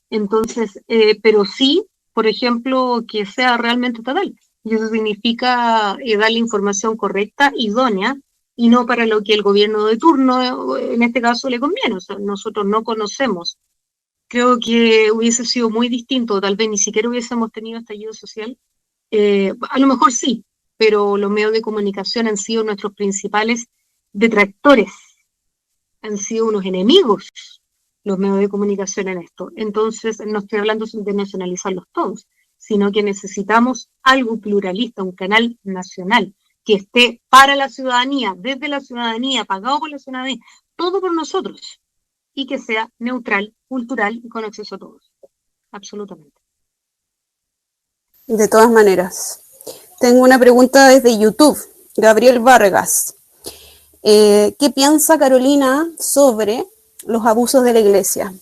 S8: Entonces, pero sí, por ejemplo, que sea realmente estatal. Y eso significa dar la información correcta, idónea, y no para lo que el gobierno de turno, en este caso, le conviene. O sea, nosotros no conocemos. Creo que hubiese sido muy distinto, tal vez ni siquiera hubiésemos tenido estallido social. A lo mejor sí, pero los medios de comunicación han sido nuestros principales detractores, han sido unos enemigos los medios de comunicación en esto. Entonces, no estoy hablando de nacionalizarlos todos, sino que necesitamos algo pluralista, un canal nacional que esté para la ciudadanía, desde la ciudadanía, pagado por la ciudadanía, todo por nosotros, y que sea neutral, cultural y con acceso a todos. Absolutamente.
S1: De todas maneras. Tengo una pregunta desde YouTube. Gabriel Vargas. ¿Qué piensa Carolina sobre los abusos de la iglesia?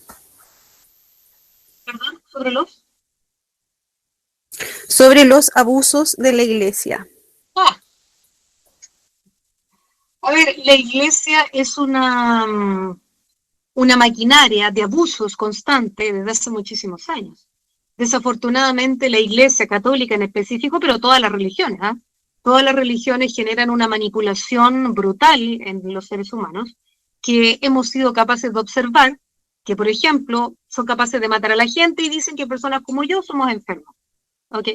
S8: ¿Perdón? ¿Sobre los?
S1: Sobre los abusos de la iglesia.
S8: A ver, la iglesia es una maquinaria de abusos constante desde hace muchísimos años. Desafortunadamente, la iglesia católica en específico, pero todas las religiones, todas las religiones generan una manipulación brutal en los seres humanos que hemos sido capaces de observar, que por ejemplo son capaces de matar a la gente y dicen que personas como yo somos enfermos. ¿Ok?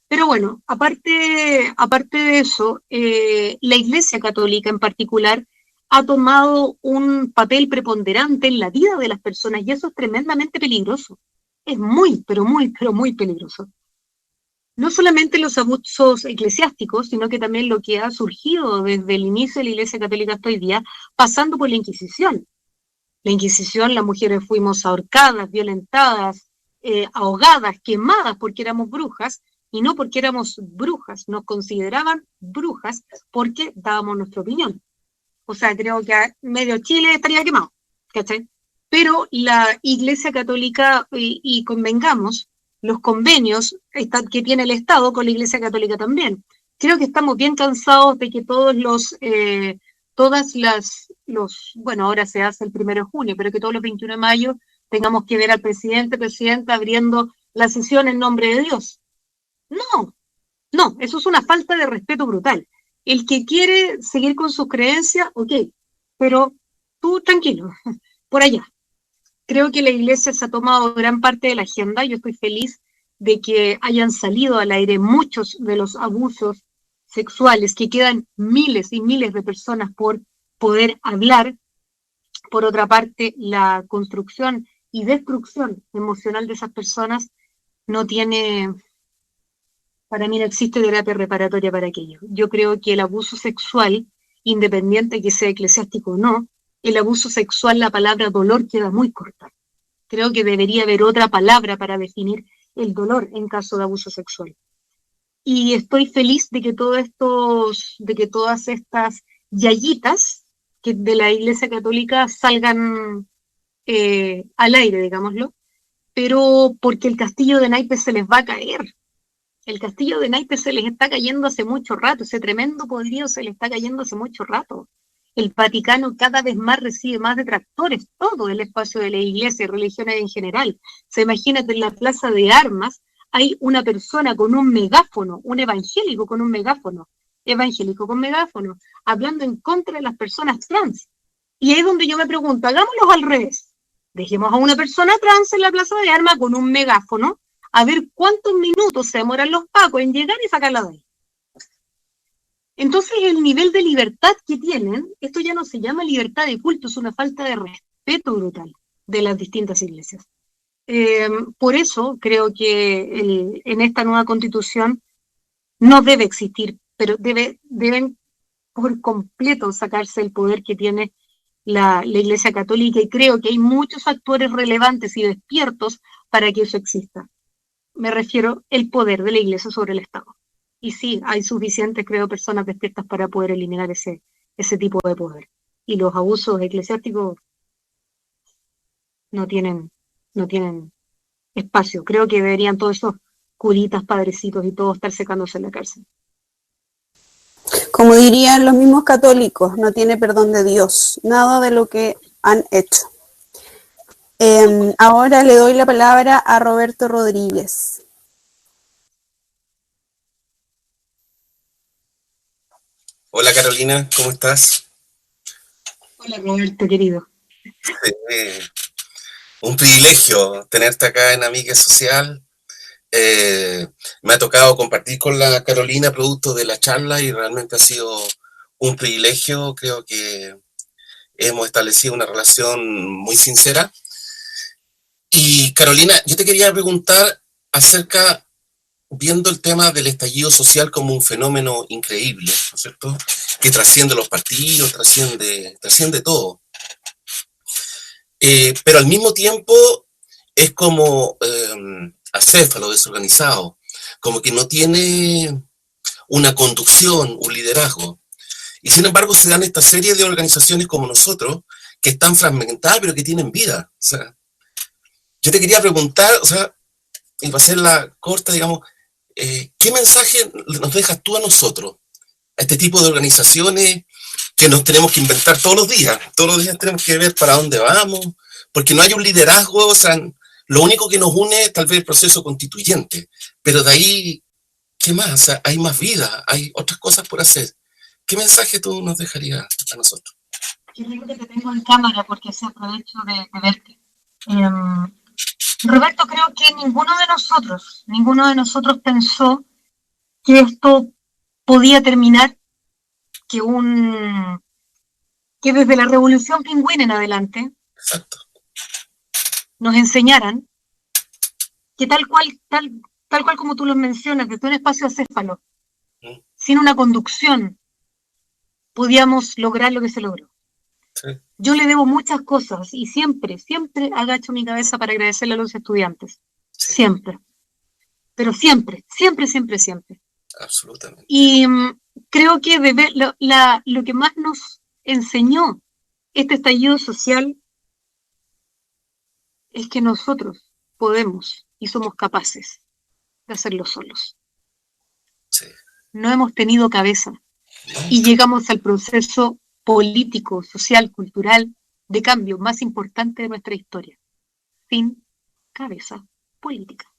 S8: Pero bueno, aparte de eso, la Iglesia Católica en particular ha tomado un papel preponderante en la vida de las personas y eso es tremendamente peligroso. Es muy, pero muy peligroso. No solamente los abusos eclesiásticos, sino que también lo que ha surgido desde el inicio de la Iglesia Católica hasta hoy día, pasando por la Inquisición. La Inquisición, las mujeres fuimos ahorcadas, violentadas, ahogadas, quemadas porque éramos brujas, y no porque éramos brujas, nos consideraban brujas porque dábamos nuestra opinión. O sea, creo que medio Chile estaría quemado, ¿cachai? Pero la Iglesia Católica, y convengamos, los convenios que tiene el Estado con la Iglesia Católica también. Creo que estamos bien cansados de que bueno, ahora se hace el 1 de junio, pero que todos los 21 de mayo tengamos que ver al presidenta abriendo la sesión en nombre de Dios. No, eso es una falta de respeto brutal. El que quiere seguir con sus creencias, ok, pero tú tranquilo, por allá. Creo que la iglesia se ha tomado gran parte de la agenda. Yo estoy feliz de que hayan salido al aire muchos de los abusos sexuales, que quedan miles y miles de personas por poder hablar. Por otra parte, la construcción y destrucción emocional de esas personas no tiene, para mí no existe terapia reparatoria para aquello. Yo creo que el abuso sexual, independiente que sea eclesiástico o no, el abuso sexual, la palabra dolor queda muy corta. Creo que debería haber otra palabra para definir el dolor en caso de abuso sexual. Y estoy feliz de que todas estas yayitas que de la Iglesia Católica salgan al aire, digámoslo, pero porque el castillo de naipes se les va a caer. El castillo de naipes se les está cayendo hace mucho rato, ese tremendo poderío se les está cayendo hace mucho rato. El Vaticano cada vez más recibe más detractores, todo el espacio de la Iglesia y religiones en general. Se imagínate en la plaza de armas, hay una persona con un megáfono, un evangélico con un megáfono, evangélico con megáfono, hablando en contra de las personas trans. Y ahí es donde yo me pregunto, hagámoslo al revés. Dejemos a una persona trans en la plaza de armas con un megáfono, a ver cuántos minutos se demoran los pacos en llegar y sacarla de ahí. Entonces el nivel de libertad que tienen, esto ya no se llama libertad de culto, es una falta de respeto brutal de las distintas iglesias. Por eso creo que en esta nueva constitución no debe existir, pero deben por completo sacarse el poder que tiene la Iglesia Católica, y creo que hay muchos actores relevantes y despiertos para que eso exista. Me refiero al poder de la Iglesia sobre el Estado. Y sí, hay suficientes, creo, personas despiertas para poder eliminar ese tipo de poder. Y los abusos eclesiásticos no tienen espacio. Creo que deberían todos esos curitas, padrecitos y todos estar secándose en la cárcel.
S1: Como dirían los mismos católicos, no tiene perdón de Dios, nada de lo que han hecho. Ahora le doy la palabra a Roberto Rodríguez.
S2: Hola Carolina, ¿cómo estás?
S8: Hola Roberto, querido.
S2: Un privilegio tenerte acá en Amiga Social. Me ha tocado compartir con la Carolina producto de la charla y realmente ha sido un privilegio. Creo que hemos establecido una relación muy sincera. Y Carolina, yo te quería preguntar acerca, viendo el tema del estallido social como un fenómeno increíble, ¿no es cierto? Que trasciende los partidos, trasciende todo. Pero al mismo tiempo es como acéfalo, desorganizado, como que no tiene una conducción, un liderazgo. Y sin embargo se dan esta serie de organizaciones como nosotros, que están fragmentadas pero que tienen vida. O sea, yo te quería preguntar, o sea, y para hacerla corta, digamos, ¿qué mensaje nos dejas tú a nosotros, a este tipo de organizaciones que nos tenemos que inventar todos los días? Todos los días tenemos que ver para dónde vamos, porque no hay un liderazgo. O sea, lo único que nos une es tal vez el proceso constituyente, pero de ahí, ¿qué más? O sea, hay más vida, hay otras cosas por hacer. ¿Qué mensaje tú nos dejarías a nosotros?
S8: Qué rico que te tengo en cámara porque se aprovecho de verte. Roberto, creo que ninguno de nosotros pensó que esto podía terminar, que desde la Revolución Pingüina en adelante,
S2: Exacto,
S8: nos enseñaran que tal cual como tú lo mencionas, desde un espacio acéfalo, sin una conducción, podíamos lograr lo que se logró.
S2: sí.
S8: Yo le debo muchas cosas y siempre agacho mi cabeza para agradecerle a los estudiantes.
S2: Sí.
S8: Siempre. Pero siempre.
S2: Absolutamente.
S8: Y creo que lo que más nos enseñó este estallido social es que nosotros podemos y somos capaces de hacerlo solos.
S2: Sí.
S8: No hemos tenido cabeza y llegamos al proceso político, social, cultural de cambio más importante de nuestra historia, sin cabeza política.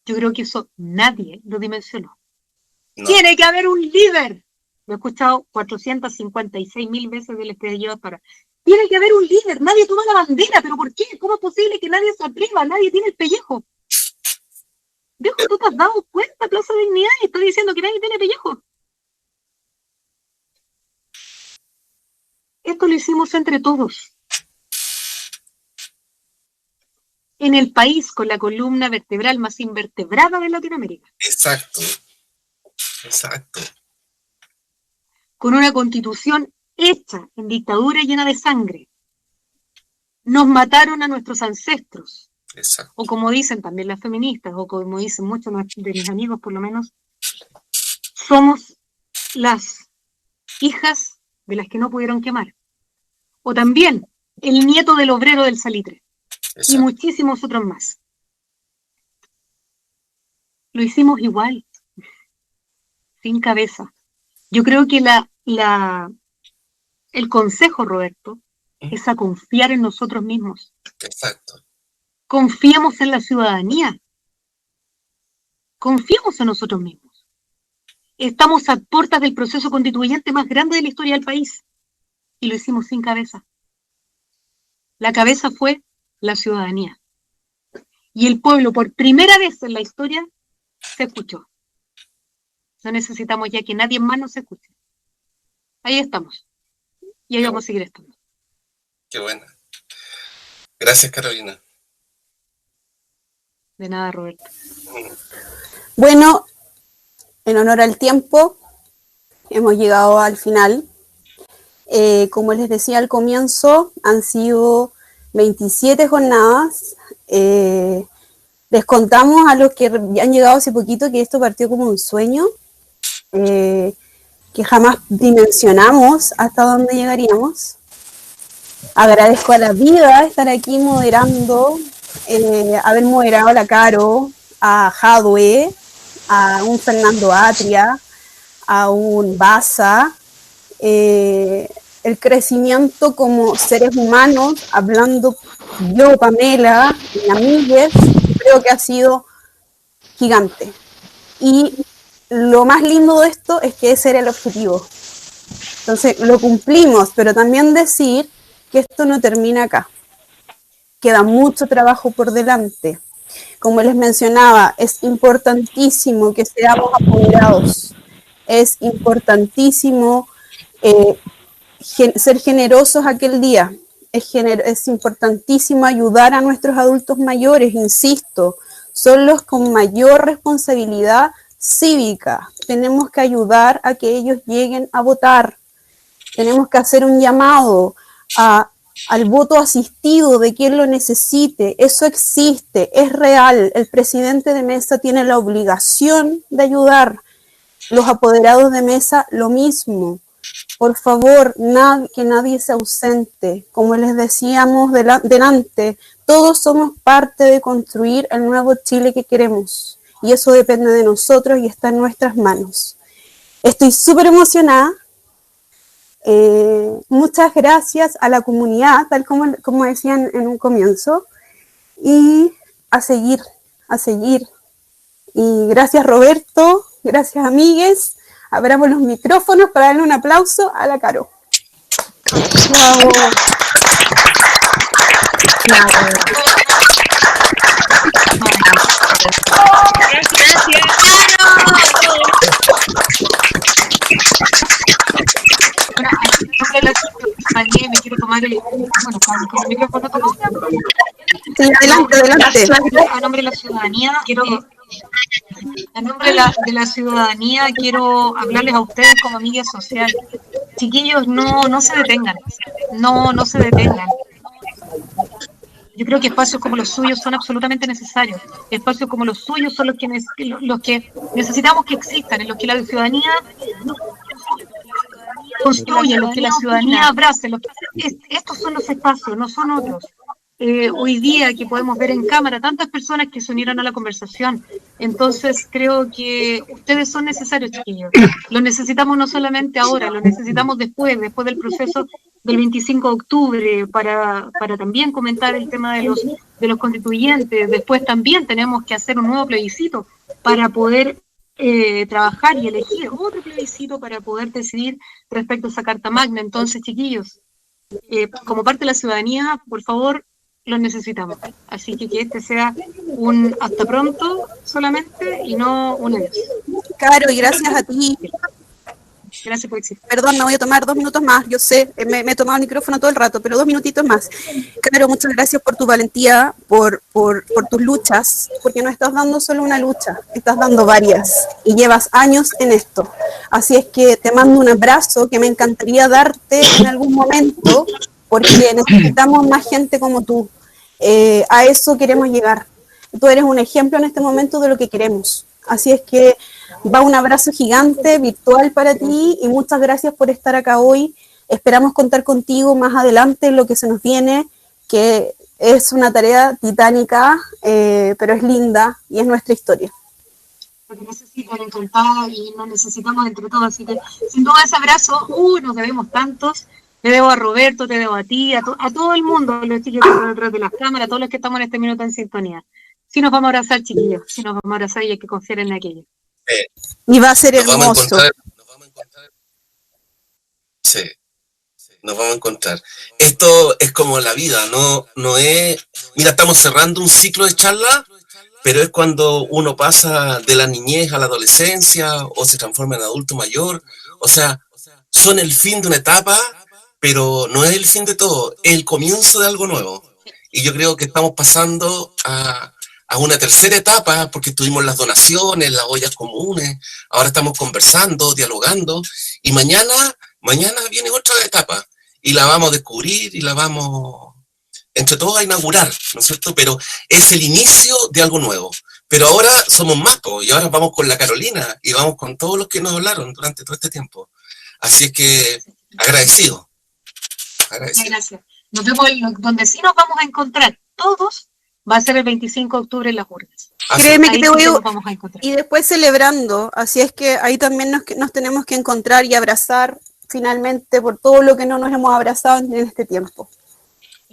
S8: Yo creo que eso nadie lo dimensionó. No. Tiene que haber un líder. Lo he escuchado 456.000 veces del estallido para. Tiene que haber un líder. Nadie toma la bandera. ¿Pero por qué? ¿Cómo es posible que nadie se atreva? Nadie tiene el pellejo. Viejo, tú te has dado cuenta, Plaza de Dignidad, y estoy diciendo que nadie tiene pellejo. Esto lo hicimos entre todos. En el país con la columna vertebral más invertebrada de Latinoamérica.
S2: Exacto.
S8: Con una constitución hecha en dictadura llena de sangre. nos mataron a nuestros ancestros.
S2: Exacto.
S8: O como dicen también las feministas, o como dicen muchos de mis amigos por lo menos, somos las hijas de las que no pudieron quemar. O también el nieto del obrero del salitre.
S2: Exacto.
S8: Y muchísimos otros más. Lo hicimos igual, sin cabeza. Yo creo que el consejo, Roberto, es a confiar en nosotros mismos.
S2: Exacto.
S8: Confiemos en la ciudadanía. Confiemos en nosotros mismos. Estamos a puertas del proceso constituyente más grande de la historia del país. Y lo hicimos sin cabeza. La cabeza fue la ciudadanía. Y el pueblo, por primera vez en la historia, se escuchó. No necesitamos ya que nadie más nos escuche. Ahí estamos. Y ahí vamos a seguir estando.
S2: Qué buena. Gracias, Carolina.
S8: De nada, Roberto.
S1: Bueno, en honor al tiempo, hemos llegado al final. Como les decía al comienzo, han sido 27 jornadas. Les contamos a los que han llegado hace poquito que esto partió como un sueño, que jamás dimensionamos hasta dónde llegaríamos. Agradezco a la vida estar aquí moderando, haber moderado a la Caro, a Jadwe, a un Fernando Atria, a un Baza, el crecimiento como seres humanos, hablando yo, Pamela, y amigues, creo que ha sido gigante. Y lo más lindo de esto es que ese era el objetivo. Entonces lo cumplimos, pero también decir que esto no termina acá. Queda mucho trabajo por delante. Como les mencionaba, es importantísimo que seamos apoderados. Es importantísimo ser generosos aquel día. Es importantísimo ayudar a nuestros adultos mayores, insisto, son los con mayor responsabilidad cívica. Tenemos que ayudar a que ellos lleguen a votar. Tenemos que hacer un llamado al voto asistido de quien lo necesite. Eso existe, es real. El presidente de mesa tiene la obligación de ayudar. Los apoderados de mesa, lo mismo. Por favor, que nadie se ausente. Como les decíamos delante, todos somos parte de construir el nuevo Chile que queremos. Y eso depende de nosotros y está en nuestras manos. Estoy súper emocionada. Muchas gracias a la comunidad, tal como decían en un comienzo. Y a seguir. Y gracias, Roberto. Gracias, amigues. Abramos los micrófonos para darle un aplauso a la Caro.
S8: ¡Bravo!
S3: Gracias,
S8: Bueno, me quiero tomar el micrófono.
S1: Sí, adelante.
S8: A nombre de la ciudadanía, de la ciudadanía quiero hablarles a ustedes como amigas sociales. Chiquillos, no se detengan. No se detengan. Yo creo que espacios como los suyos son absolutamente necesarios. Espacios como los suyos son los que necesitamos que existan, en los que la ciudadanía construye, en los que la ciudadanía abrace. Estos son los espacios, no son otros. Hoy día que podemos ver en cámara tantas personas que se unieron a la conversación. Entonces creo que ustedes son necesarios, chiquillos. Los necesitamos no solamente ahora, los necesitamos después del proceso del 25 de octubre para también comentar el tema de los constituyentes. Después también tenemos que hacer un nuevo plebiscito para poder trabajar y elegir otro plebiscito para poder decidir respecto a esa Carta Magna. Entonces, chiquillos, como parte de la ciudadanía, por favor, los necesitamos. Así que este sea un hasta pronto solamente y no un adiós.
S1: Caro, y gracias a ti.
S8: Gracias por existir.
S1: Perdón, me voy a tomar 2 minutos más. Yo sé, me he tomado el micrófono todo el rato, pero 2 minutitos más. Caro, muchas gracias por tu valentía, por tus luchas, porque no estás dando solo una lucha, estás dando varias y llevas años en esto. Así es que te mando un abrazo que me encantaría darte en algún momento, porque necesitamos más gente como tú. A eso queremos llegar. Tú eres un ejemplo en este momento de lo que queremos. Así es que va un abrazo gigante, virtual para ti, y muchas gracias por estar acá hoy. Esperamos contar contigo más adelante en lo que se nos viene, que es una tarea titánica, pero es linda y es nuestra historia.
S8: Lo que necesitan, encantada, y nos necesitamos entre todos. Así que, sin duda, ese abrazo, nos debemos tantos. Te debo a Roberto, te debo a ti, a todo el mundo, los chicos que están detrás de las cámaras, a todos los que estamos en este minuto en sintonía. Sí nos vamos a abrazar, chiquillos, sí nos vamos a abrazar, y hay que confiar en aquello.
S1: Y va a ser hermoso.
S2: Nos vamos a encontrar. Sí, nos vamos a encontrar. Esto es como la vida, no es... Mira, estamos cerrando un ciclo de charla, pero es cuando uno pasa de la niñez a la adolescencia o se transforma en adulto mayor. O sea, son el fin de una etapa, pero no es el fin de todo, es el comienzo de algo nuevo. Y yo creo que estamos pasando a una tercera etapa, porque tuvimos las donaciones, las ollas comunes, ahora estamos conversando, dialogando, y mañana viene otra etapa, y la vamos a descubrir, y la vamos, entre todos, a inaugurar, ¿no es cierto? Pero es el inicio de algo nuevo. Pero ahora somos más, y ahora vamos con la Carolina, y vamos con todos los que nos hablaron durante todo este tiempo. Así es que, agradecido.
S8: Gracias. Nos vemos donde sí nos vamos a encontrar todos, va a ser el 25 de octubre en las urnas.
S1: Créeme que te voy a encontrar. Y después celebrando, así es que ahí también nos tenemos que encontrar y abrazar finalmente por todo lo que no nos hemos abrazado en este tiempo.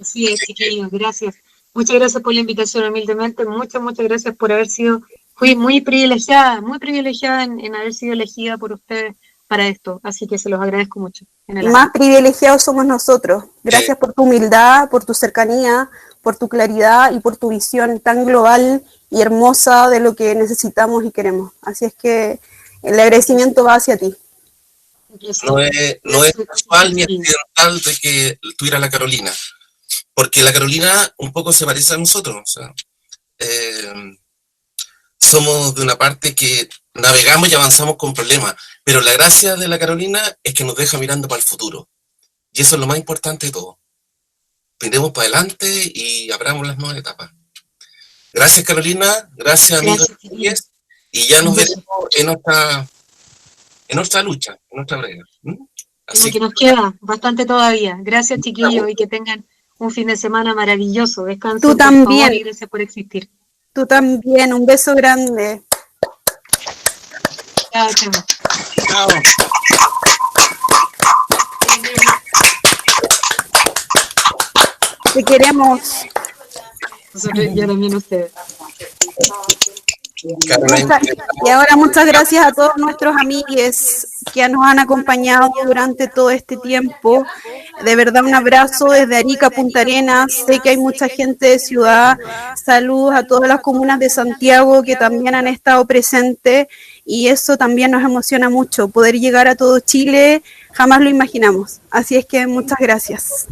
S8: Así es, chiquillos, gracias. Muchas gracias por la invitación, humildemente. Muchas gracias por haber sido, fui muy privilegiada en haber sido elegida por ustedes para esto, así que se los agradezco mucho.
S1: Más privilegiados somos nosotros. Gracias por tu humildad, por tu cercanía, por tu claridad y por tu visión tan global y hermosa de lo que necesitamos y queremos. Así es que el agradecimiento va hacia ti.
S2: No es casual ni accidental de que tuviera la Carolina, porque la Carolina un poco se parece a nosotros. O sea, somos de una parte que navegamos y avanzamos con problemas, pero la gracia de la Carolina es que nos deja mirando para el futuro. Y eso es lo más importante de todo. Miremos para adelante y abramos las nuevas etapas. Gracias, Carolina. Gracias, amigos. Y ya nos veremos en nuestra lucha, en nuestra brega.
S8: Así que nos queda bastante todavía. Gracias, chiquillos, y que tengan un fin de semana maravilloso. Descansen.
S1: Tú también.
S8: Por favor, y gracias por existir.
S1: Tú también. Un beso grande.
S8: Chao, chao.
S5: Chao.
S1: Te queremos.
S8: Nosotros, yo también ustedes.
S1: Y ahora muchas gracias a todos nuestros amigues que nos han acompañado durante todo este tiempo. De verdad, un abrazo desde Arica, Punta Arenas. Sé que hay mucha gente de ciudad. Saludos a todas las comunas de Santiago que también han estado presentes, y eso también nos emociona mucho. Poder llegar a todo Chile, jamás lo imaginamos. Así es que muchas gracias.